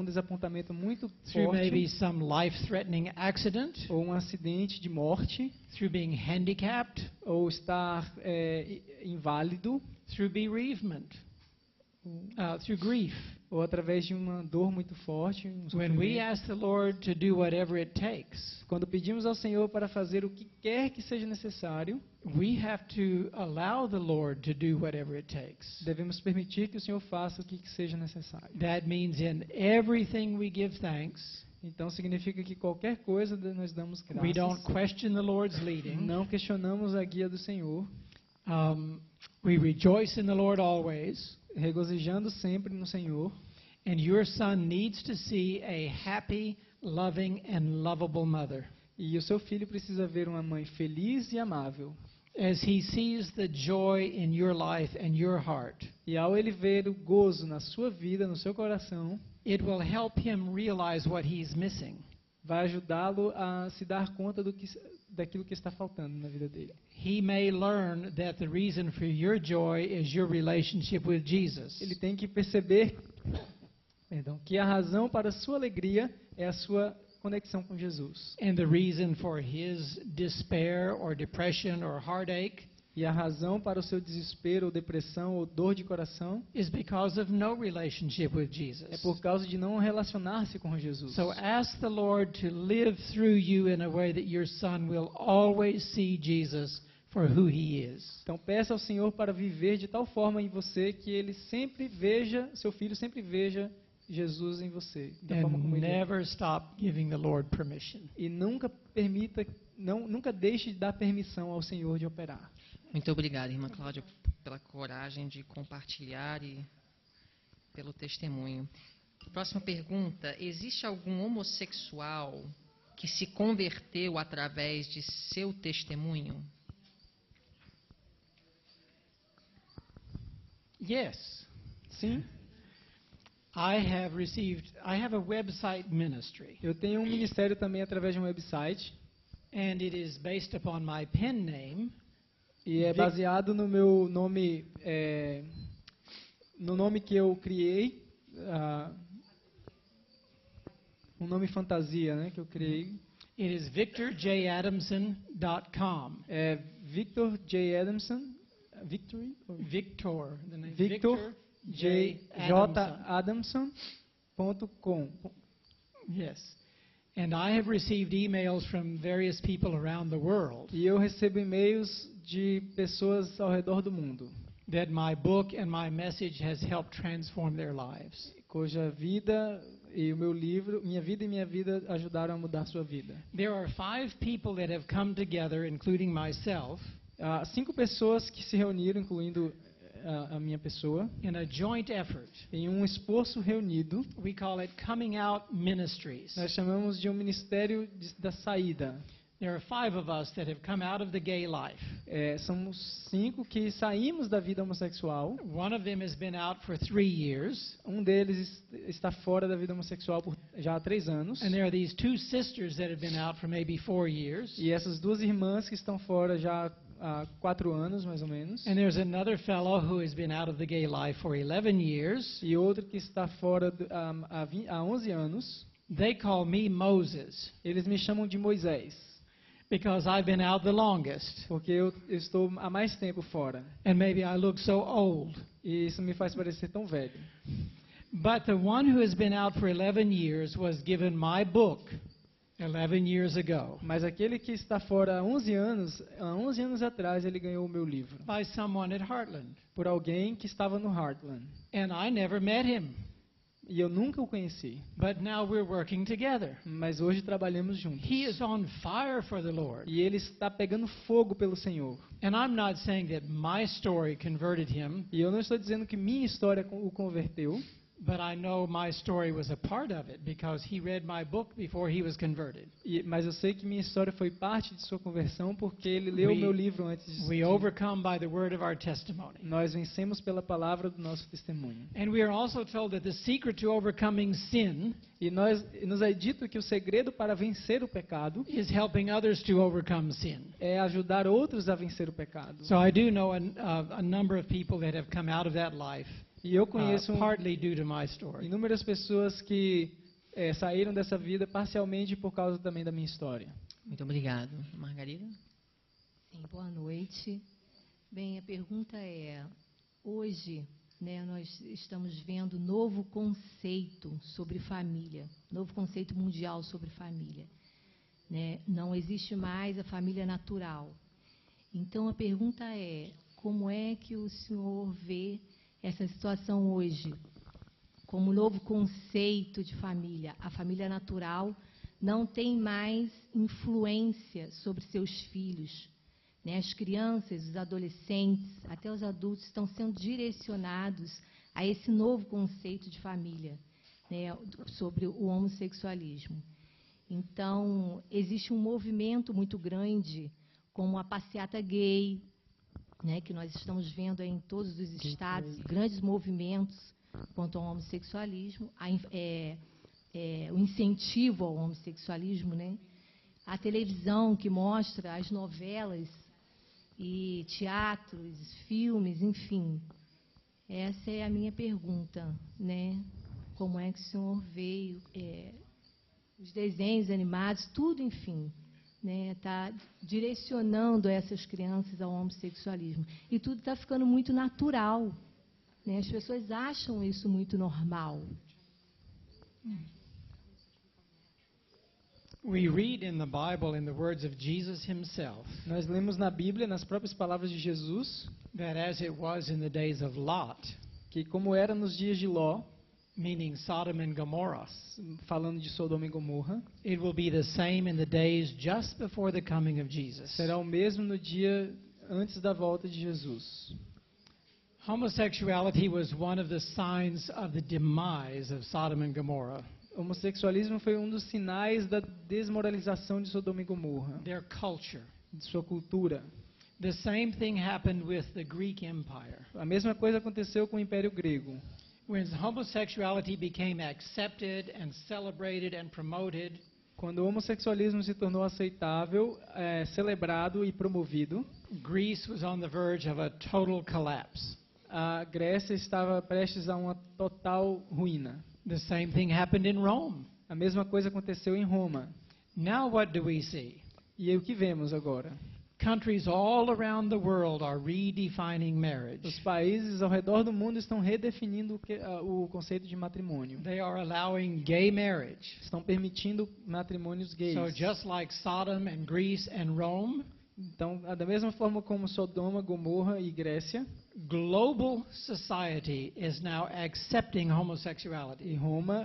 desapontamento muito through maybe forte, some life-threatening accident, ou um acidente de morte, through being handicapped, ou estar inválido, through bereavement, through grief. ou através de uma dor muito forte. When we ask the Lord to do whatever it takes, Quando pedimos ao Senhor para fazer o que quer que seja necessário, we have to allow the Lord to do whatever it takes. devemos permitir que o Senhor faça o que seja necessário. That means in everything we give thanks. Então significa que qualquer coisa nós damos We don't graças. question the Lord's leading. Não questionamos a guia do Senhor, We rejoice in the Lord always. regozijando sempre no Senhor. And your son needs to see a happy, loving, and lovable mother. E o seu filho precisa ver uma mãe feliz e amável. As he sees the joy in your life and your heart, E ao ele ver o gozo na sua vida, no seu coração, it will help him realize what he's missing. vai ajudá-lo a se dar conta daquilo que está faltando na vida dele. He may learn that the reason for your joy is your relationship with Jesus. Ele tem que perceber, que a razão para a sua alegria é a sua conexão com Jesus. And the reason for his despair or depression or heartache E a razão para o seu desespero, ou depressão, ou dor de coração is because of no relationship with Jesus. é por causa de não relacionar-se com Jesus. So ask the Lord to live through you in a way that your son will always see Jesus for who he is. Então peça ao Senhor para viver de tal forma em você que ele sempre veja, seu filho sempre veja Jesus em você, da forma como And ele é. never stop giving the Lord permission. E nunca deixe de dar permissão ao Senhor de operar. Muito obrigada, irmã Cláudia, pela coragem de compartilhar e pelo testemunho. Próxima pergunta. Existe algum homossexual que se converteu através de seu testemunho? Yes. Sim, I have a website ministry, eu tenho um ministério também através de um website and it is based upon my pen name, e é baseado no meu nome, no nome que eu criei, um nome fantasia, né, que eu criei. It is victorjadamson.com. É Victor J. Adamson, Victory? Victor, the name Victor J. Adamson. Adamson. Yes. And I have received emails from various people around the world E eu recebo e-mails de pessoas ao redor do mundo, that my book and my message has helped transform their lives. cuja vida e o meu livro, minha vida ajudaram a mudar sua vida. There are 5 people that have come together, including myself, Há 5 pessoas que se reuniram, incluindo a minha pessoa, in a joint effort. em um esforço reunido. We call it Coming Out Ministries. Nós chamamos de um ministério da saída. There are 5 of us that have come out of the gay life. Somos 5 que saímos da vida homossexual. One of them has been out for 3 years. Um deles está fora da vida homossexual já há 3 anos. And there are these 2 sisters that have been out for maybe 4 years. E essas 2 irmãs que estão fora já há 4 anos, mais ou menos. And there's another fellow who has been out of the gay life for 11 years. E outro que está fora há 11 anos. They call me Moses Eles me chamam de Moisés, because I've been out the longest. porque eu estou há mais tempo fora. And maybe I look so old. E isso me faz parecer tão velho. But the one who has been out for 11 years was given my book 11 years ago Mas aquele que está fora há 11 anos atrás, ele ganhou o meu livro. by someone at Heartland. Por alguém que estava no Heartland. And I never met him. E eu nunca o conheci. But now we're working together. Mas hoje trabalhamos juntos. He is on fire for the Lord. E ele está pegando fogo pelo Senhor. And I'm not saying that my story converted him, E eu não estou dizendo que minha história o converteu. but I know my story was a part of it because he read my book before he was converted. Mas eu sei que minha história foi parte de sua conversão porque ele leu o meu livro antes We overcome by the word of our testimony. Nós vencemos pela palavra do nosso testemunho. And we are also told that the secret to overcoming sin E nos é dito que o segredo para vencer o pecado is helping others to overcome sin. é ajudar outros a vencer o pecado. So I do know a number of people that have come out of that life, E eu conheço partly due to my story. inúmeras pessoas que saíram dessa vida parcialmente por causa também da minha história. Muito obrigado. Margarida? Sim, boa noite. Bem, a pergunta é, hoje, né, nós estamos vendo novo conceito sobre família, novo conceito mundial sobre família. Né? Não existe mais a família natural. Então, a pergunta é, como é que o senhor vê essa situação hoje, como novo conceito de família? A família natural não tem mais influência sobre seus filhos. Né? As crianças, os adolescentes, até os adultos estão sendo direcionados a esse novo conceito de família, né? Sobre o homossexualismo. Então, existe um movimento muito grande, como a passeata gay, né, que nós estamos vendo aí em todos os estados, grandes movimentos quanto ao homossexualismo, o incentivo ao homossexualismo, né? A televisão que mostra as novelas e teatros, filmes, enfim. Essa é a minha pergunta, né? Como é que o senhor veio, os desenhos animados, tudo, enfim, né? Está direcionando essas crianças ao homossexualismo. E tudo está ficando muito natural, né? As pessoas acham isso muito normal. We read in the Bible, in the words of Jesus himself, Nós lemos na Bíblia, nas próprias palavras de Jesus, that as it was in the days of Lot, que como era nos dias de Ló, meaning Sodom and Gomorrah, falando de Sodoma e Gomorra, it will be the same in the days just before the coming of Jesus. será o mesmo no dia antes da volta de Jesus. Homosexuality was one of the signs of the demise of Sodom and Gomorrah. O homossexualismo foi um dos sinais da desmoralização de Sodoma e Gomorra, Their culture. de sua cultura. The same thing happened with the Greek Empire. A mesma coisa aconteceu com o Império Grego. When homosexuality became accepted and celebrated and promoted, Quando o homossexualismo se tornou aceitável, celebrado e promovido, Greece was on the verge of a total collapse. a Grécia estava prestes a uma total ruína. The same thing happened in Rome. A mesma coisa aconteceu em Roma. Now what do we see? E aí, o que vemos agora? countries all around the world are redefining Os marriage. países ao redor do mundo estão redefinindo o conceito de matrimônio. They are allowing gay marriage. Estão permitindo matrimônios gays. So just like Sodom and Greece and Rome, Então, da mesma forma como Sodoma, Gomorra e Grécia, global society is now accepting homosexuality. em Roma,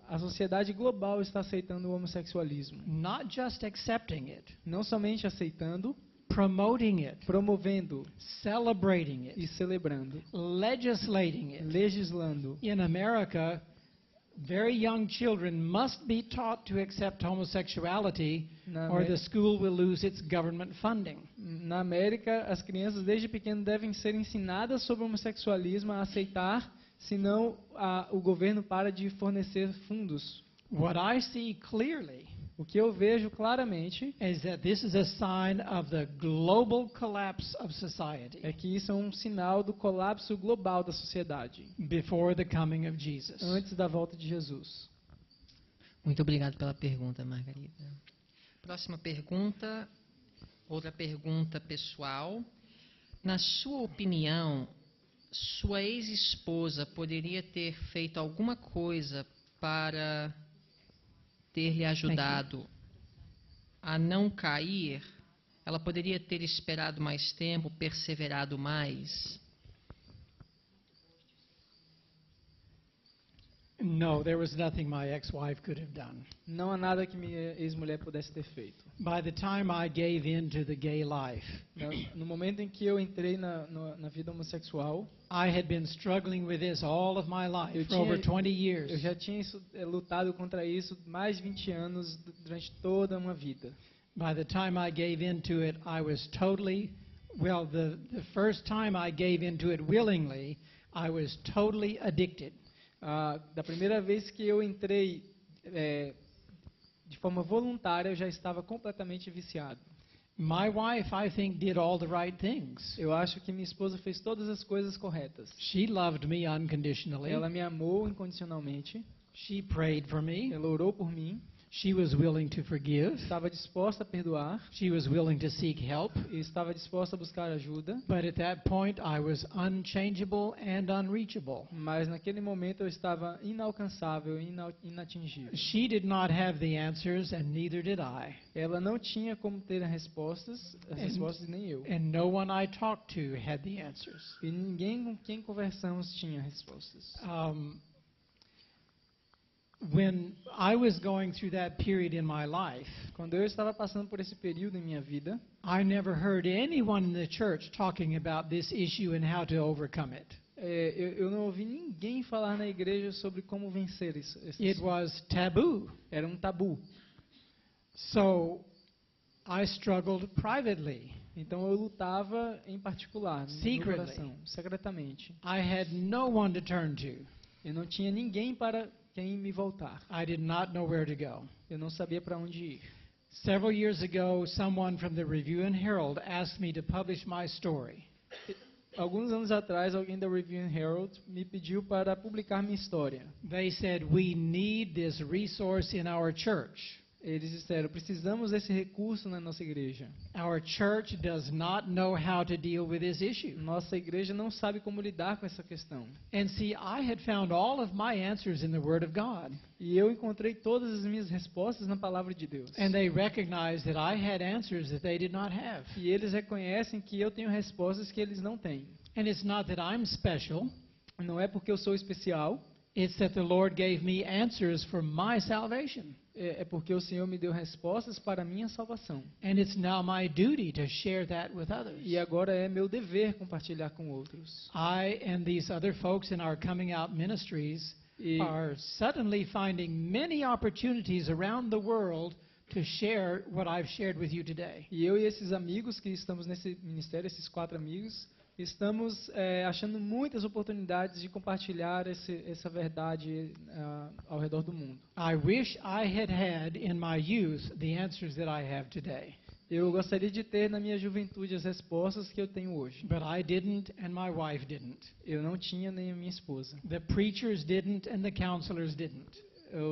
a sociedade global está aceitando o homossexualismo. Not just accepting it, Não somente aceitando, promoting it, promovendo celebrating it, e celebrando, legislating it. legislando. In America, very young children must be taught to accept homosexuality Na or América- the school will lose its government funding. Na América, as crianças desde pequeno devem ser ensinadas sobre o homossexualismo, a aceitar, senão o governo para de fornecer fundos. What I see clearly O que eu vejo claramente is that this is a sign of the global collapse of society é que isso é um sinal do colapso global da sociedade, before the coming of Jesus. antes da volta de Jesus. Muito obrigado pela pergunta, Margarida. Próxima pergunta, outra pergunta pessoal. Na sua opinião, sua ex-esposa poderia ter feito alguma coisa para ter lhe ajudado a não cair? Ela poderia ter esperado mais tempo, perseverado mais? No, there was nothing my ex-wife could have done. Não há nada que minha ex-mulher pudesse ter feito. By the time I gave in to the gay life, No momento em que eu entrei na vida homossexual, I had been struggling with this all of my life Eu for over tinha- 20 years. eu já tinha lutado contra isso mais de 20 anos durante toda uma vida. By the time I gave into it, I was totally, well, the first time I gave into it willingly, I was totally addicted. Da primeira vez que eu entrei de forma voluntária, eu já estava completamente viciado. My wife, I think, did all the right things. Eu acho que minha esposa fez todas as coisas corretas. She loved me unconditionally. Ela me amou incondicionalmente, She prayed for me. ela orou por mim, She was willing to forgive. estava disposta a perdoar She was willing to seek help. e estava disposta a buscar ajuda, But at that point, I was unchangeable and unreachable. mas naquele momento eu estava inalcançável e inatingível. She did not have the answers, and neither did I. Ela não tinha como ter as respostas e nem eu. And no one I talked to had the answers. E ninguém com quem conversamos tinha respostas. When I was going through that period in my life, Quando eu estava passando por esse período em minha vida, I never heard anyone in the church talking about this issue and how to overcome it. eu não ouvi ninguém falar na igreja sobre como vencer isso. It was taboo. Era um tabu. So I struggled privately. Então eu lutava em particular, no Secretly. coração, secretamente. I had no one to turn to. Eu não tinha ninguém para quem me voltar. I did not know where to go. Eu não sabia para onde ir. Several years ago, someone from the Review and Herald asked me to publish my story. Alguns anos atrás, alguém da Review and Herald me pediu para publicar minha história. They said, "We need this resource in our church. Eles disseram, precisamos desse recurso na nossa igreja. Our church does not know how to deal with this issue." Nossa igreja não sabe como lidar com essa questão. And see, I had found all of my answers in the Word of God. E eu encontrei todas as minhas respostas na palavra de Deus. And they recognized that I had answers that they did not have. E eles reconhecem que eu tenho respostas que eles não têm. And it's not that I'm special. Não é porque eu sou especial, It's that the Lord gave me answers for my salvation. é porque o Senhor me deu respostas para a minha salvação. And it's now my duty to share that with others. E agora é meu dever compartilhar com outros. I and these other folks in our coming out ministries E, are suddenly finding many opportunities around the world to share what I've shared with you today. e eu e esses amigos que estamos nesse ministério, esses 4 amigos, estamos achando muitas oportunidades de compartilhar essa verdade ao redor do mundo. I wish I had had in my youth the answers that I have today. Eu gostaria de ter na minha juventude as respostas que eu tenho hoje. But I didn't and my wife didn't. Eu não tinha nem a minha esposa. The preachers didn't and the counselors didn't.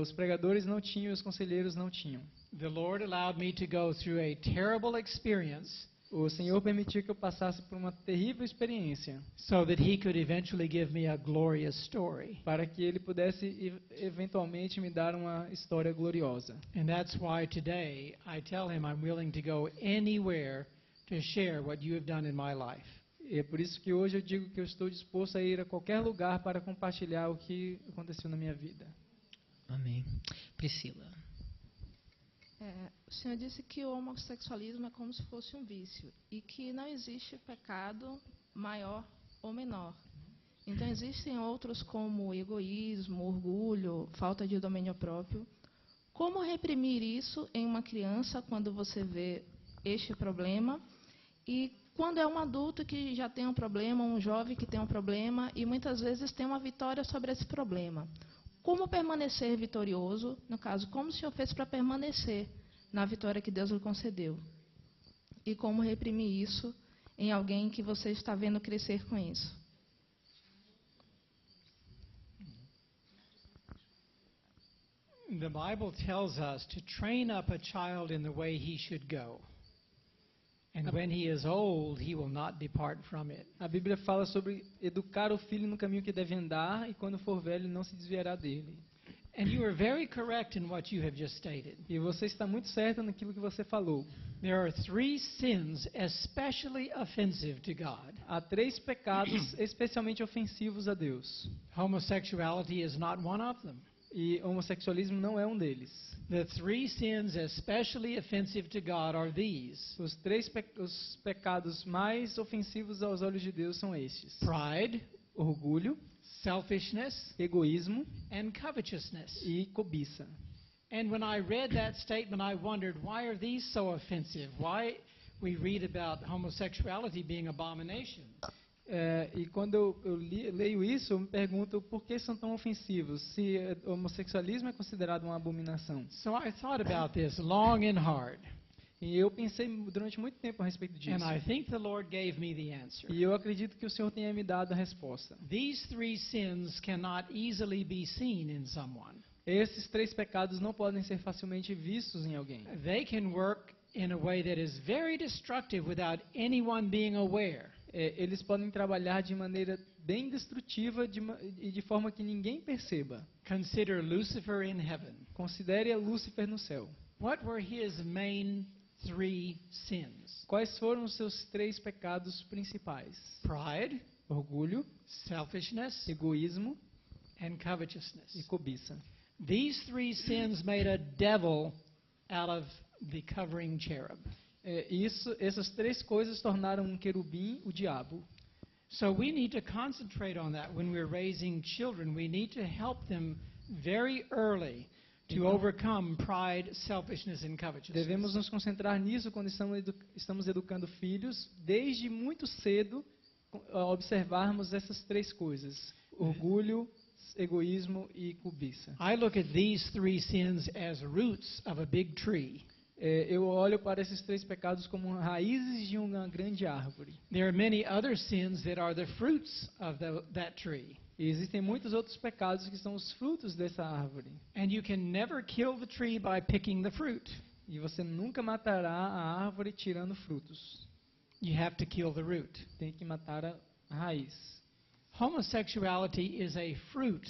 Os pregadores não tinham e os conselheiros não tinham. The Lord allowed me to go through a terrible experience O Senhor permitiu que eu passasse por uma terrível experiência, so that he could eventually give me a glorious story. para que Ele pudesse eventualmente me dar uma história gloriosa. And that's why today I tell him I'm willing to go anywhere to share what you have done in my life. E é por isso que hoje eu digo que eu estou disposto a ir a qualquer lugar para compartilhar o que aconteceu na minha vida. Amém. Priscila. O senhor disse que o homossexualismo é como se fosse um vício e que não existe pecado maior ou menor. Então, existem outros como egoísmo, orgulho, falta de domínio próprio. Como reprimir isso em uma criança quando você vê este problema? E quando é um adulto que já tem um problema, um jovem que tem um problema e muitas vezes tem uma vitória sobre esse problema. Como permanecer vitorioso? No caso, como o senhor fez para permanecer na vitória que Deus lhe concedeu? E como reprimir isso em alguém que você está vendo crescer com isso? The Bible tells us to train up a child in the way he should go. And when he is old, he will not depart from it. A Bíblia fala sobre educar o filho no caminho que deve andar e quando for velho não se desviará dele. And you are very correct in what you have just stated. E você está muito certo naquilo que você falou. There are 3 sins especially offensive to God. Há 3 pecados especialmente ofensivos a Deus. Homosexuality is not one of them. E homossexualismo não é um deles. The 3 sins especially offensive to God are these: Os pecados mais ofensivos aos olhos de Deus são estes: pride, orgulho, selfishness, egoísmo and covetousness. e cobiça. And when I read that statement, I wondered, why are these so offensive? Why we read about homosexuality being abomination? E quando eu leio isso, eu me pergunto por que são tão ofensivos, se o homossexualismo é considerado uma abominação. So I thought about this long and hard. E eu pensei durante muito tempo a respeito disso. And I think the Lord gave me the answer. E eu acredito que o Senhor tenha me dado a resposta. These 3 sins cannot easily be seen in someone. Esses 3 pecados não podem ser facilmente vistos em alguém. They can work in a way that is very destructive without anyone being aware. Eles podem trabalhar de maneira bem destrutiva e de forma que ninguém perceba. Consider Lucifer in heaven. Considere a Lúcifer no céu. What were his main 3 sins? Quais foram os seus 3 pecados principais? Pride, Orgulho, selfishness, egoísmo and covetousness. e cobiça. These 3 sins made a devil out of the covering cherub. Essas 3 coisas tornaram um querubim o diabo. So we need to concentrate on that when we're raising children. We need to help them very early to overcome pride, selfishness and covetousness. Devemos nos concentrar nisso quando estamos educando filhos, desde muito cedo, observarmos essas 3 coisas: orgulho, egoísmo e cobiça. I look at these 3 sins as roots of a big tree. Eu olho para esses 3 pecados como raízes de uma grande árvore. There are many other sins that are the fruits of that tree. E existem muitos outros pecados que são os frutos dessa árvore. And you can never kill the tree by picking the fruit. E você nunca matará a árvore tirando frutos. You have to kill the root. Tem que matar a raiz. Homosexuality is a fruit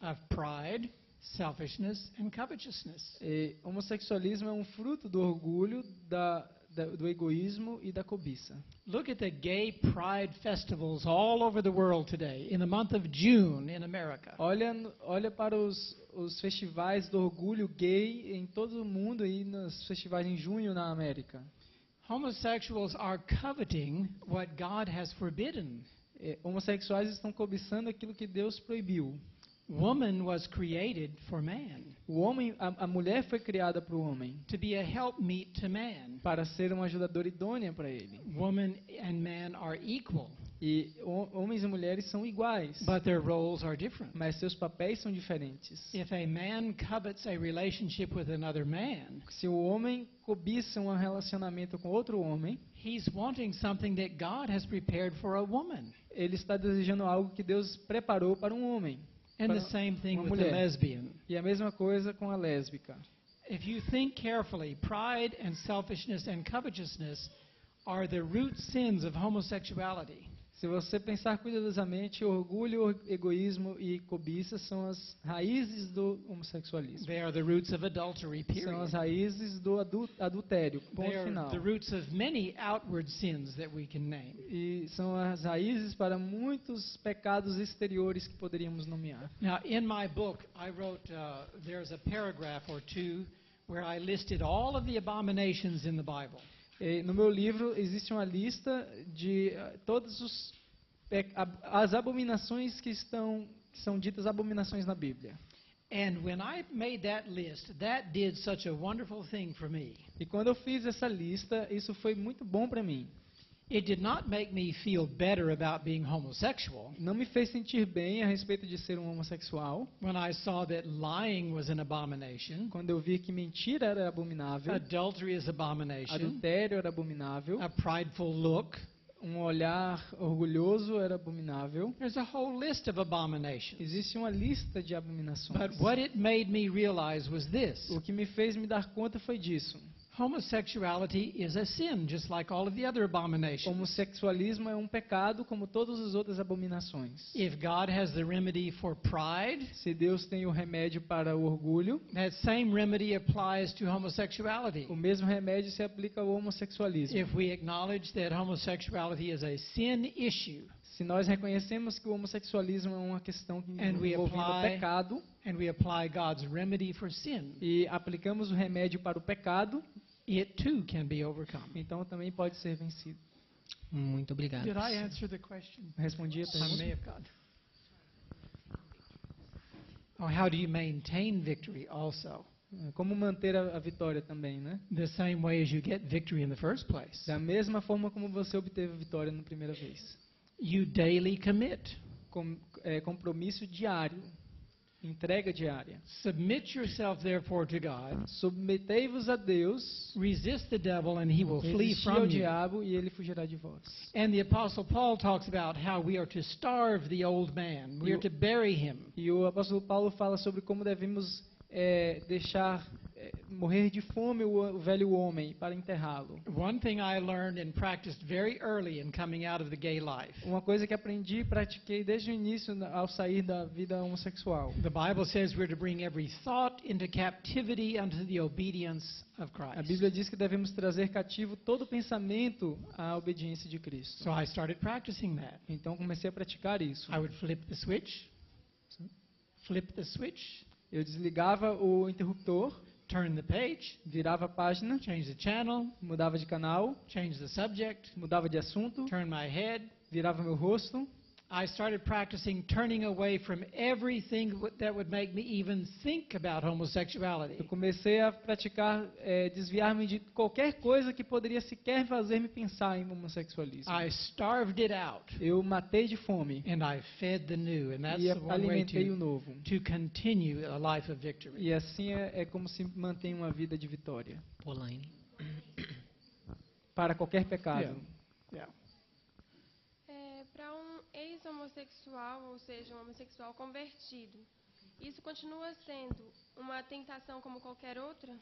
of pride, selfishness and covetousness. Homossexualismo é um fruto do orgulho, do egoísmo e da cobiça. Look at the gay pride festivals all over the world today, in the month of June in America. Olha para os festivais do orgulho gay em todo o mundo e nos festivais em junho na América. Homosexuals are coveting what God has forbidden. Homossexuais estão cobiçando aquilo que Deus proibiu. Woman was created for man. A mulher foi criada para o homem. To be a helpmeet to man. Para ser uma ajudadora idônea para ele. Woman and man are equal. E homens e mulheres são iguais. But their roles are different. Mas seus papéis são diferentes. If a man covets a relationship with another man, se o homem cobiça um relacionamento com outro homem, he's wanting something that God has prepared for a woman. Ele está desejando algo que Deus preparou para um homem. And the same thing with mulher. the lesbian. E a mesma coisa com a lésbica. If you think carefully, pride and selfishness and covetousness are the root sins of homosexuality. Se você pensar cuidadosamente, orgulho, egoísmo e cobiça são as raízes do homossexualismo. They are the roots of adultery, São as period. raízes do adultério, ponto They are final. the roots of many outward sins that we can name. E são as raízes para muitos pecados exteriores que poderíamos nomear. Now, in my book, I wrote, there's a paragraph or two where I listed all of the abominations in the Bible. E no meu livro existe uma lista de todas as abominações que são ditas abominações na Bíblia. And when I made that list, that did such a wonderful thing for me. E quando eu fiz essa lista, isso foi muito bom para mim. It did not make me feel better about being homosexual Não me fez sentir bem a respeito de ser um homossexual. when I saw that lying was an abomination, Quando eu vi que mentira era abominável, adultery is abomination, adultério era abominável, a prideful look. olhar orgulhoso era abominável. There's a whole list of abominations. Existe uma lista de abominações. But what it made me realize was this. O que me fez me dar conta foi disso. Homosexuality is a sin, just like all of the other abominations. Homossexualismo é um pecado como todas as outras abominações. If God has the remedy for pride, Se Deus tem o remédio para o orgulho, that same remedy applies to homosexuality. o mesmo remédio se aplica ao homossexualismo. If we acknowledge that homosexuality is a sin issue, Se nós reconhecemos que o homossexualismo é uma questão que And we envolve o apply- pecado and we apply God's remedy for sin, e aplicamos o remédio para o pecado, it too can be overcome. então também pode ser vencido. Muito obrigado. Did I answer the question? Respondi a I pergunta. may have got. Oh, how do you maintain victory also? Como manter a vitória também, né? The same way as you get victory in the first place. Da mesma forma como você obteve a vitória na primeira vez. You daily commit. Compromisso diário, entrega diária. Submit yourself therefore to God. Submetei-vos a Deus, Resist the devil and he will flee resistir ao from you. diabo e ele fugirá de vós. And the apostle Paul talks about how we are to starve the old man. We are to bury him. E o apóstolo Paulo fala sobre como devemos deixar morrer de fome o velho homem para enterrá-lo. One thing I learned and practiced very early in coming out of the gay life. Uma coisa que aprendi e pratiquei desde o início ao sair da vida homossexual. The Bible says we're to bring every thought into captivity unto the obedience of A Christ. Bíblia diz que devemos trazer cativo todo pensamento à obediência de Cristo. So I started practicing that. Então comecei a praticar isso. I would flip the switch. Flip the switch. Eu desligava o interruptor, Turn the page. virava a página, Change the channel. mudava de canal, Change the subject. mudava de assunto, Turn my head. virava meu rosto. I started practicing turning away from everything that would make me even think about homosexuality. Eu comecei a praticar, desviar-me de qualquer coisa que poderia sequer fazer-me pensar em homossexualismo. I starved it out Eu matei de fome and I fed the new, and that's e the one way alimentei o novo. to continue a life of victory. E assim é como se mantém uma vida de vitória. Polaine. Para qualquer pecado. Yeah. Para um ex-homossexual, ou seja, um homossexual convertido, isso continua sendo uma tentação como qualquer outra?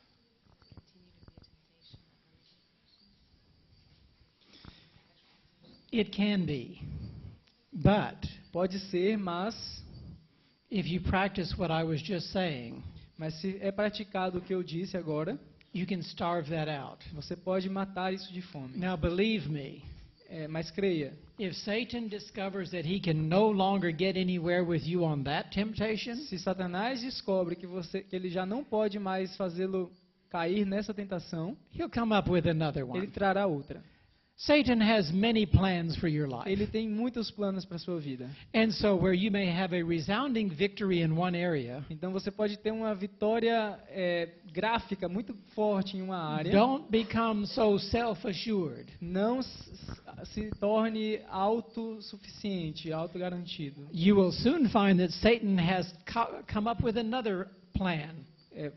It can be, but Pode ser, mas if you practice what I was just saying, se é praticado o que eu disse agora, you can starve that out. você pode matar isso de fome. Now believe me, Mas creia, if Satan discovers that he can no longer get anywhere with you on that temptation, se Satanás descobre que ele já não pode mais fazê-lo cair nessa tentação, he'll come up with another ele one. trará outra. Satan has many plans for your life. Ele tem muitos planos para sua vida. And so where you may have a resounding victory in one area, Então você pode ter uma vitória gráfica muito forte em uma área. don't become so self-assured. Não se torne autossuficiente, autogarantido. You will soon find that Satan has come up with another plan.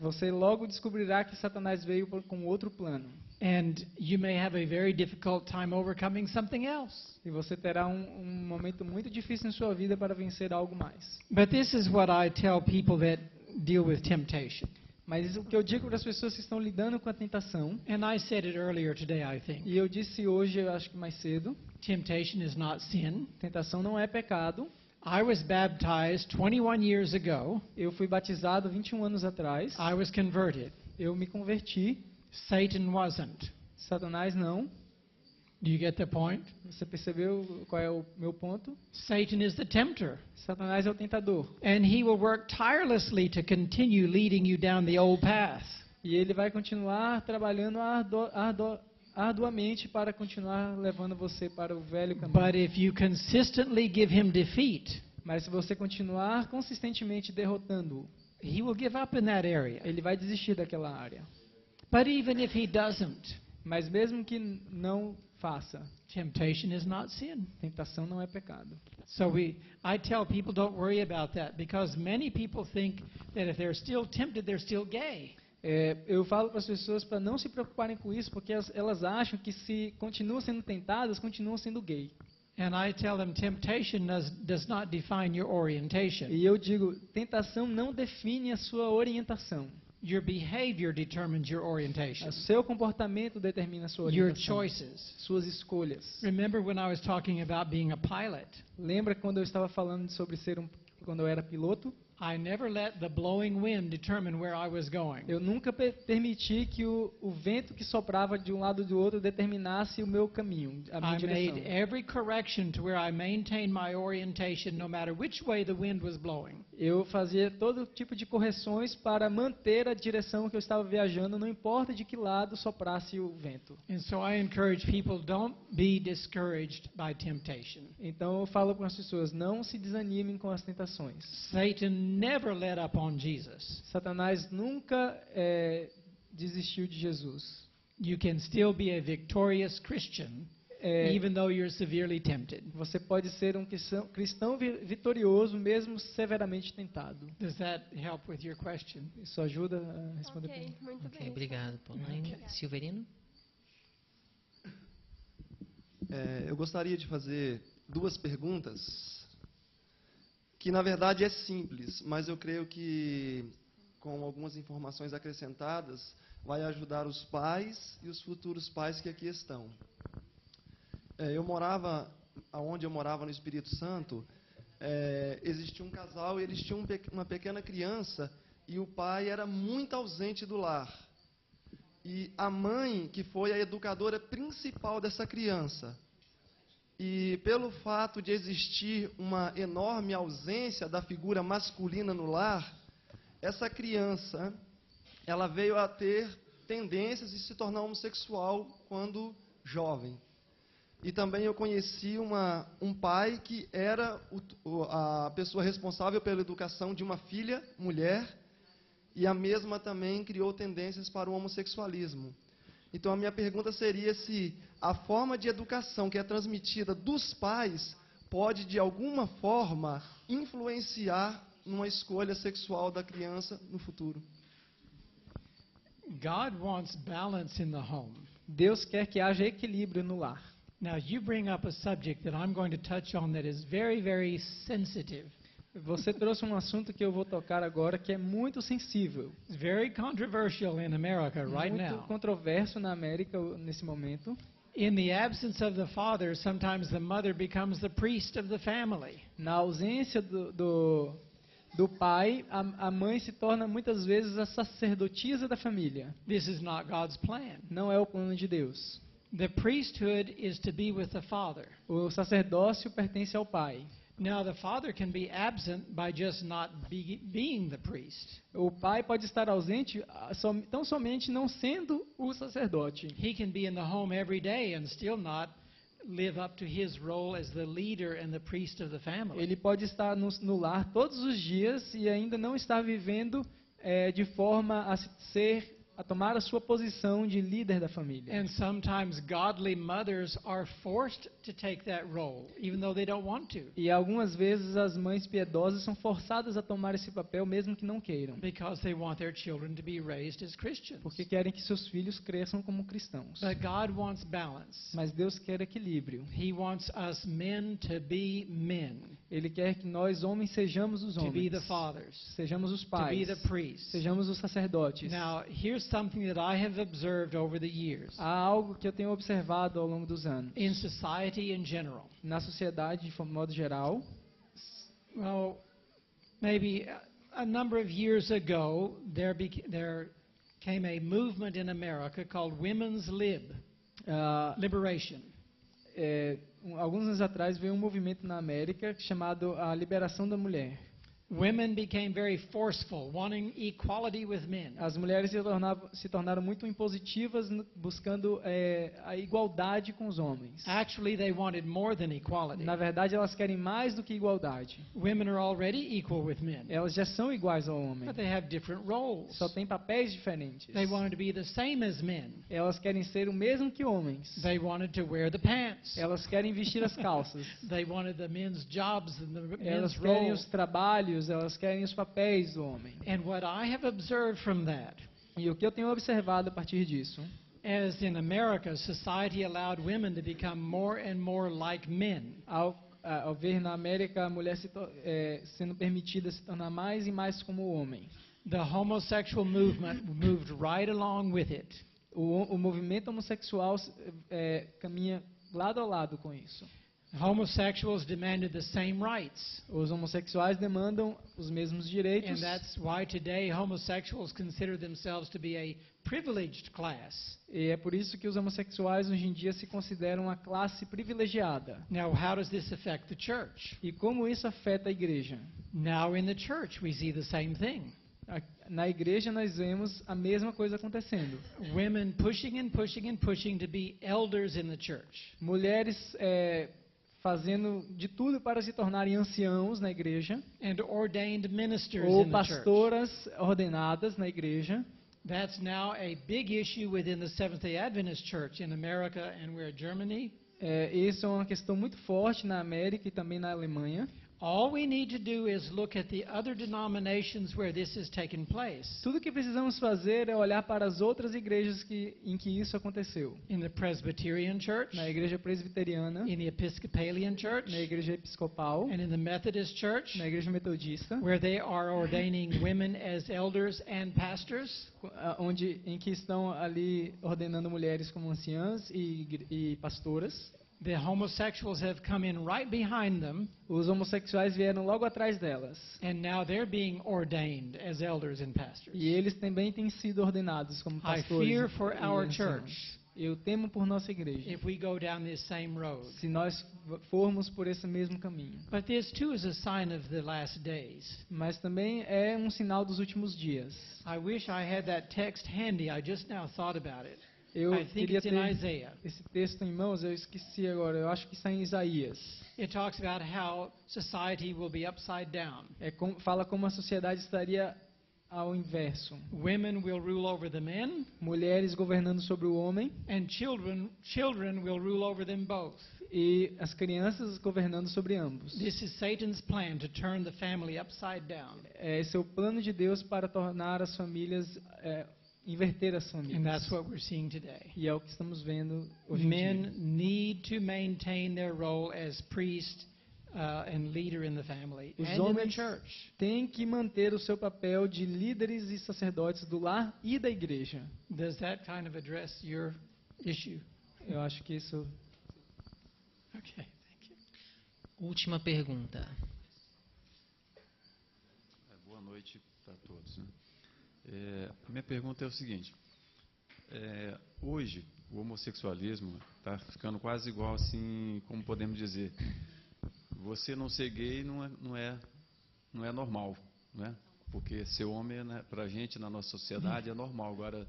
Você logo descobrirá que Satanás veio com outro plano. And you may have a very difficult time overcoming something else. E você terá um momento muito difícil em sua vida para vencer algo mais. But this is what I tell people that deal with temptation. Mas o que eu digo para as pessoas que estão lidando com a tentação, and I said it earlier today, I think, e eu disse hoje, eu acho que mais cedo, temptation is not sin. tentação não é pecado. I was baptized 21 years ago. Eu fui batizado 21 anos atrás. I was converted. Eu me converti. Satan wasn't. Satanás não. Do you get the point? Você percebeu qual é o meu ponto? Satan is the tempter. Satanás é o tentador. And he will work tirelessly to continue leading you down the old path. E ele vai continuar trabalhando arduamente para continuar levando você para o velho caminho. But if you consistently give him defeat, Mas se você continuar consistentemente derrotando-o, he will give up in that area. ele vai desistir daquela área. But even if he doesn't, Mas mesmo que não faça, temptation is not sin. tentação não é pecado. So I tell people don't worry about that because many people think that if they're still tempted, they're still gay. Eu falo para as pessoas para não se preocuparem com isso, porque elas acham que se continuam sendo tentadas, continuam sendo gay. And I tell them temptation does not define your orientation. E eu digo, tentação não define a sua orientação. Your behavior determines your orientation. O seu comportamento determina a sua Your orientação. choices. Suas escolhas. Remember when I was talking about being a pilot? Lembra quando eu estava falando sobre quando eu era piloto? I never let the blowing wind determine where I was going. Eu nunca permiti que o vento que soprava de um lado ou do outro determinasse o meu caminho, a minha I direção. made every correction to where I maintained my orientation no matter which way the wind was blowing. Eu fazia todo tipo de correções para manter a direção que eu estava viajando, não importa de que lado soprasse o vento. And so I encourage people, don't be discouraged by temptation. Então eu falo para as pessoas, não se desanimem com as tentações. Satan never let up on Jesus. Satanás nunca desistiu de Jesus. You can still be a victorious Christian even though you're severely tempted. Você pode ser um cristão vitorioso mesmo severamente tentado. Does that help with your question? Isso ajuda a responder. Ok, muito Ok, bem. obrigado, Pauline. Silverino? Eu gostaria de fazer duas perguntas, que na verdade é simples, mas eu creio que com algumas informações acrescentadas vai ajudar os pais e os futuros pais que aqui estão. Onde eu morava no Espírito Santo, existia um casal e eles tinham uma pequena criança e o pai era muito ausente do lar. E a mãe, que foi a educadora principal dessa criança, e pelo fato de existir uma enorme ausência da figura masculina no lar, essa criança, ela veio a ter tendências de se tornar homossexual quando jovem. E também eu conheci um pai que era a pessoa responsável pela educação de uma filha, mulher, e a mesma também criou tendências para o homossexualismo. Então a minha pergunta seria se a forma de educação que é transmitida dos pais pode, de alguma forma, influenciar numa escolha sexual da criança no futuro. God wants balance in the home. Deus quer que haja equilíbrio no lar. Now you bring up a subject that I'm going to touch on that is very, very sensitive. Você trouxe um assunto que eu vou tocar agora que é muito sensível. It's very controversial in America right Muito now. controverso na América nesse momento. In the absence of the father, sometimes the mother becomes the priest of the family. Na ausência do pai, a mãe se torna muitas vezes a sacerdotisa da família. This is not God's plan. Não é o plano de Deus. The priesthood is to be with the father. O sacerdócio pertence ao pai. Now the father can be absent by just not being the priest. O pai pode estar ausente tão somente não sendo o sacerdote. He can be in the home every day and still not live up to his role as the leader and the priest of the family. Ele pode estar no lar todos os dias e ainda não estar vivendo de forma a tomar a sua posição de líder da família. And sometimes godly mothers are forced to take that role, even though they don't want to. E algumas vezes as mães piedosas são forçadas a tomar esse papel mesmo que não queiram. Because they want their children to be raised as Christians. Porque querem que seus filhos cresçam como cristãos. But God wants balance. Mas Deus quer equilíbrio. He wants us men to be men. Ele quer que nós, homens, sejamos os to be homens. the fathers, Sejamos os to be pais. the priests. Sejamos os sacerdotes. Now, here's something that I have observed over the years Há algo que eu tenho observado ao longo dos anos. in society in general. Na sociedade, de modo geral, Well, maybe a number of years ago, there came a movement in America called Women's Liberation. Alguns anos atrás veio um movimento na América chamado a Liberação da Mulher. Women became very forceful, wanting equality with men. As mulheres se tornaram muito impositivas, buscando a igualdade com os homens. Actually, they wanted more than equality. Na verdade, elas querem mais do que igualdade. Women are already equal with men, Elas já são iguais ao homem. but they have different roles. Só têm papéis diferentes. They wanted to be the same as men. Elas querem ser o mesmo que homens. They wanted to wear the pants. Elas querem vestir as calças. They wanted the men's jobs and the Elas men's querem roles. os trabalhos, elas querem os papéis do homem. And what I have observed from that, E o que eu tenho observado a partir disso, as in America, society allowed women to become more and more like men. ao ver na América a mulher sendo permitida se tornar mais e mais como o homem. The homosexual movement moved right along with it. O movimento homossexual caminha lado a lado com isso. Homosexuals demanded the same rights. Os homossexuais demandam os mesmos direitos. And that's why today homosexuals consider themselves to be a privileged class. E é por isso que os homossexuais hoje em dia se consideram uma classe privilegiada. Now, how does this affect the church? E como isso afeta a igreja? Now in the church we see the same thing. Na igreja nós vemos a mesma coisa acontecendo. Women pushing and pushing and pushing to be elders in the church. Mulheres fazendo de tudo para se tornarem anciãos na igreja. And ordained ministers Ou in the church. pastoras ordenadas na igreja. That's now a big issue within the Seventh-day Adventist Church in America and we're Germany. Isso é uma questão muito forte na América e também na Alemanha. All we need to do is look at the other denominations where this has taken place. Tudo que precisamos fazer é olhar para as outras igrejas em que isso aconteceu. In the Presbyterian Church, Na igreja presbiteriana, in the Episcopalian Church, na igreja episcopal, and in the Methodist Church, na igreja metodista, where they are ordaining women as elders and pastors. em que estão ali ordenando mulheres como anciãs e pastoras. The homosexuals have come in right behind them, Os homossexuais vieram logo atrás delas. and now they're being ordained as elders and pastors. E eles também têm sido ordenados como I pastores. fear for e our anciãos. church Eu temo por nossa igreja. if we go down this same road. Se nós formos por esse mesmo caminho. But this too is a sign of the last days. Mas também é um sinal dos últimos dias. I wish I had that text handy. I just now thought about it. Eu I think queria it's in ter Isaiah. esse texto em mãos, eu esqueci agora. Eu acho que está em Isaías. It talks about how society will be upside down. Fala como a sociedade estaria ao inverso. Women will rule over the men, Mulheres governando sobre o homem and children will rule over them both. e as crianças governando sobre ambos. This is Satan's plan to turn the family upside down. Esse é o plano de Deus para tornar as famílias, inverter as And famílias. that's what we're seeing today. E é o que estamos vendo hoje em Men dia. need to maintain their role as priest and leader in the family Os and in the homens church. têm que manter o seu papel de líderes e sacerdotes do lar e da igreja. Does that kind of address your issue? Eu acho que isso. Okay, thank you. Última pergunta. Boa noite para todos. Né? A minha pergunta é o seguinte: hoje o homossexualismo está ficando quase igual, assim, como podemos dizer, você não ser gay não é normal, né? Porque ser homem, né, para a gente na nossa sociedade é normal. Agora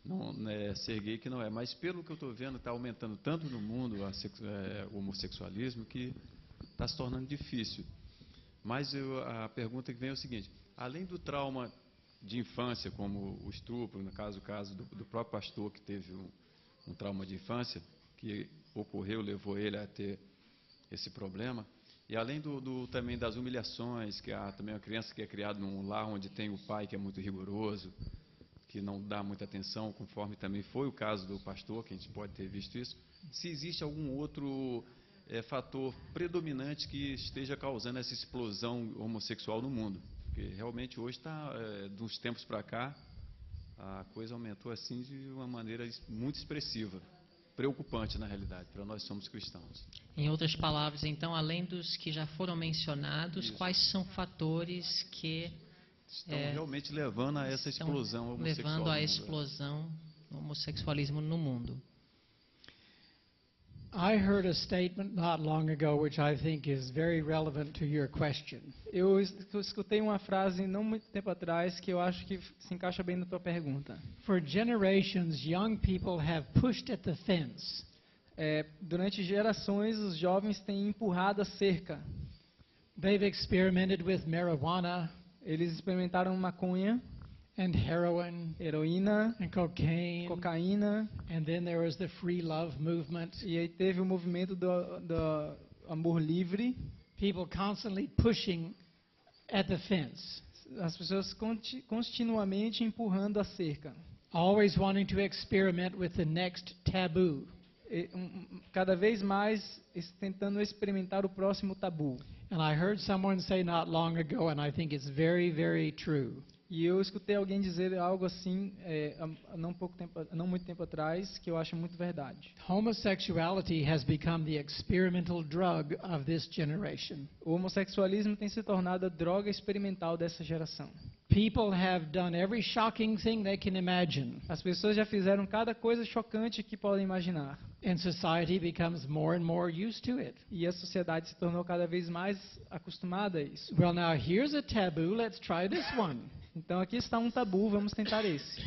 não é ser gay que não é. Mas pelo que eu estou vendo, está aumentando tanto no mundo o homossexualismo que está se tornando difícil. Mas a pergunta que vem é o seguinte: além do trauma de infância, como o estupro, no caso do próprio pastor que teve um trauma de infância que ocorreu, levou ele a ter esse problema, e além também das humilhações, que há também uma criança que é criada num lar onde tem o pai que é muito rigoroso, que não dá muita atenção, conforme também foi o caso do pastor, que a gente pode ter visto isso. Se existe algum outro fator predominante que esteja causando essa explosão homossexual no mundo. Porque realmente hoje está, dos tempos para cá, a coisa aumentou assim de uma maneira muito expressiva. Preocupante, na realidade, para nós somos cristãos. Em outras palavras, então, além dos que já foram mencionados, quais são fatores que estão realmente levando a essa explosão homossexual? Levando a explosão do homossexualismo no mundo. I heard a statement not long ago which I think is very relevant to your question. Eu escutei uma frase não muito tempo atrás que eu acho que se encaixa bem na tua pergunta. For generations, young people have pushed at the fence. Durante gerações, os jovens têm empurrado a cerca. They've experimented with marijuana. Eles experimentaram maconha, and heroin, heroína, and cocaine, cocaína, and then there was the free love movement. E aí teve o movimento do amor livre. People constantly pushing at the fence. As pessoas continuamente empurrando a cerca. Always wanting to experiment with the next taboo. Cada vez mais tentando experimentar o próximo tabu. And I heard someone say not long ago, and I think it's very, very true. E eu escutei alguém dizer algo assim não muito tempo atrás, que eu acho muito verdade. Homosexuality has become the experimental drug of this generation. O homossexualismo tem se tornado a droga experimental dessa geração. People have done every shocking thing they can imagine. As pessoas já fizeram cada coisa chocante que podem imaginar. And society becomes more and more used to it. E a sociedade se tornou cada vez mais acostumada a isso. Well, now here's a taboo. Let's try this one. Então aqui está um tabu, vamos tentar esse.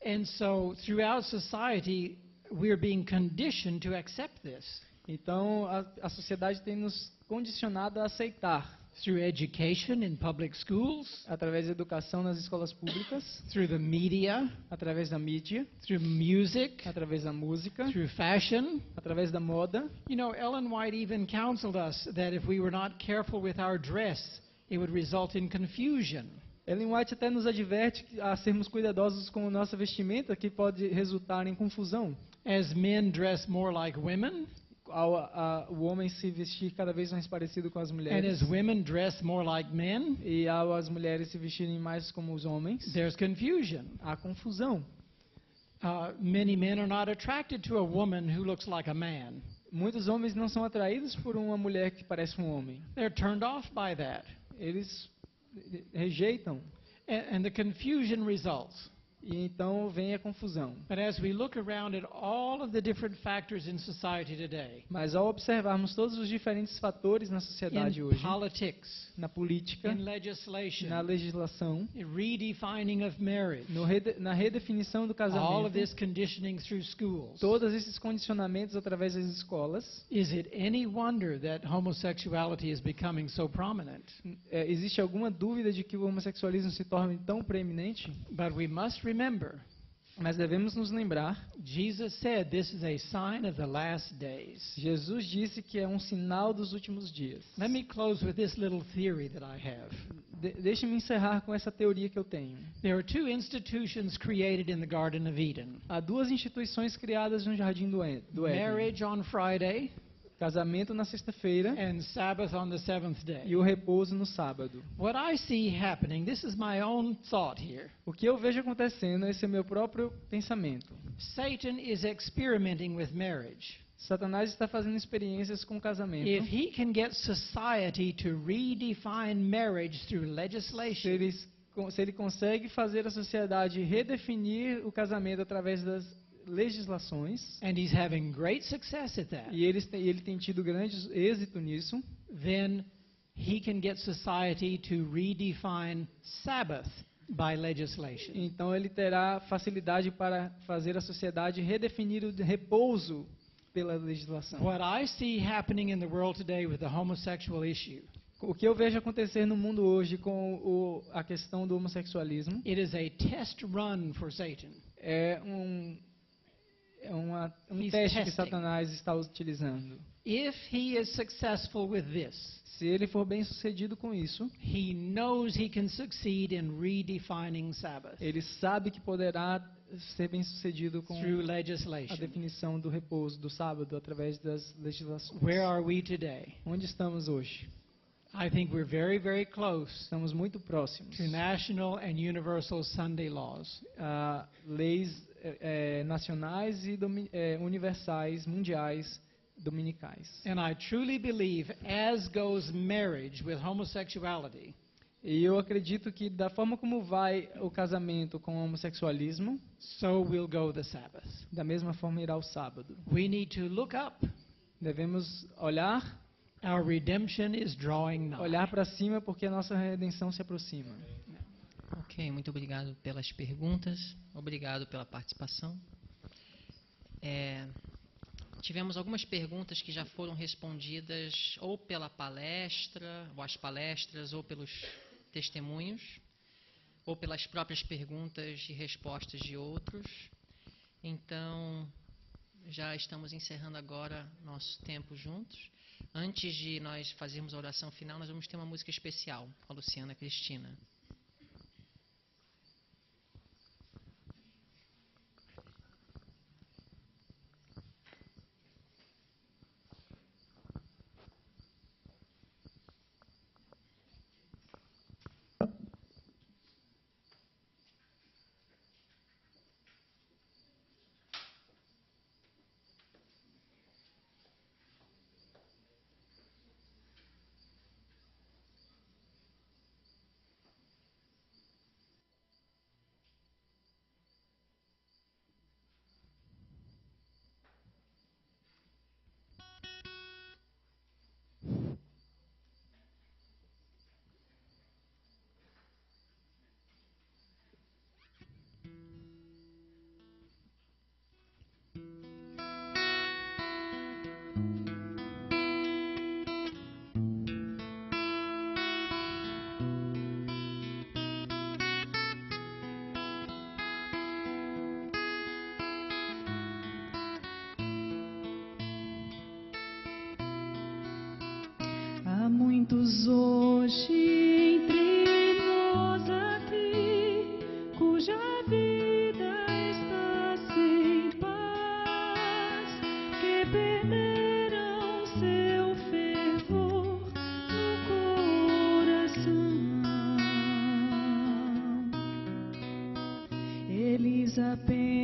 And so throughout society we're being conditioned to accept this. Então a sociedade tem nos condicionado a aceitar. Through education in public schools, através da educação nas escolas públicas, through the media, através da mídia, through music, através da música, through fashion, através da moda. You know, Ellen White even counseled us that if we were not careful with our dress, it would result in confusion. Ellen White até nos adverte a sermos cuidadosos com a nossa vestimenta, que pode resultar em confusão. As men dress more like women, o homem se vestir cada vez mais parecido com as mulheres. And as women dress more like men, e ao as mulheres se vestirem mais como os homens, there's confusion. Há confusão. Many men are not attracted to a woman who looks like a man. Muitos homens não são atraídos por uma mulher que parece um homem. They're turned off by that. Eles rejeitam. And the confusion results. E então vem a confusão. But as we look around at all of the different factors in society today, mas ao observarmos todos os diferentes fatores na sociedade hoje, politics, na política, in legislation, na legislação, redefining of marriage, na redefinição do casamento, all of this conditioning through schools, todos esses condicionamentos através das escolas, is it any wonder that homosexuality is becoming so prominent? Existe alguma dúvida de que o homossexualismo se torne tão preeminente? But we must remember, mas devemos nos lembrar, Jesus said this is a sign of the last days. Jesus disse que é um sinal dos últimos dias. Let me close with this little theory that I have. Deixe-me encerrar com essa teoria que eu tenho. There are two institutions created in the Garden of Eden. Há duas instituições criadas no jardim do Éden. Marriage on Friday, casamento na sexta-feira, and Sabbath on the seventh day. E o repouso no sábado. What I see happening, this is my own thought here. O que eu vejo acontecendo, esse é meu próprio pensamento. Satan is experimenting with marriage. Satanás está fazendo experiências com o casamento. If he can get society to redefine marriage through legislation, se ele consegue fazer a sociedade redefinir o casamento através das legislações, and he's having great success at that, e ele tem tido grande êxito nisso, then he can get society to redefine Sabbath by legislation. Então ele terá facilidade para fazer a sociedade redefinir o repouso pela legislação. What I see happening in the world today with the homosexual issue, o que eu vejo acontecer no mundo hoje com a questão do homossexualismo, it is a test run for Satan. É um teste que Satanás está utilizando. If he is successful with this, se ele for bem sucedido com isso, he knows he can succeed in redefining Sabbath. Ele sabe que poderá ser bem-sucedido com through a legislation. definição do repouso, do sábado, através das legislações. Where are we today? Onde estamos hoje? I think we're very, very close Estamos muito próximos. to national and universal Sunday laws. Leis nacionais e universais, mundiais, dominicais. And I truly believe, as goes marriage with homosexuality, E eu acredito que da forma como vai o casamento com o homossexualismo, so will go the Sabbath. da mesma forma irá o sábado. We need to look up. Devemos olhar Our redemption is drawing nigh. olhar para cima porque a nossa redenção se aproxima. Ok, muito obrigado pelas perguntas, obrigado pela participação. Tivemos algumas perguntas que já foram respondidas ou pela palestra, ou as palestras, ou pelos testemunhos, ou pelas próprias perguntas e respostas de outros. Então, já estamos encerrando agora nosso tempo juntos. Antes de nós fazermos a oração final, nós vamos ter uma música especial com a Luciana Cristina. Há muitos hoje entre nós aqui, cuja vida está sem paz, que perderam seu fervor no coração. Eles apenas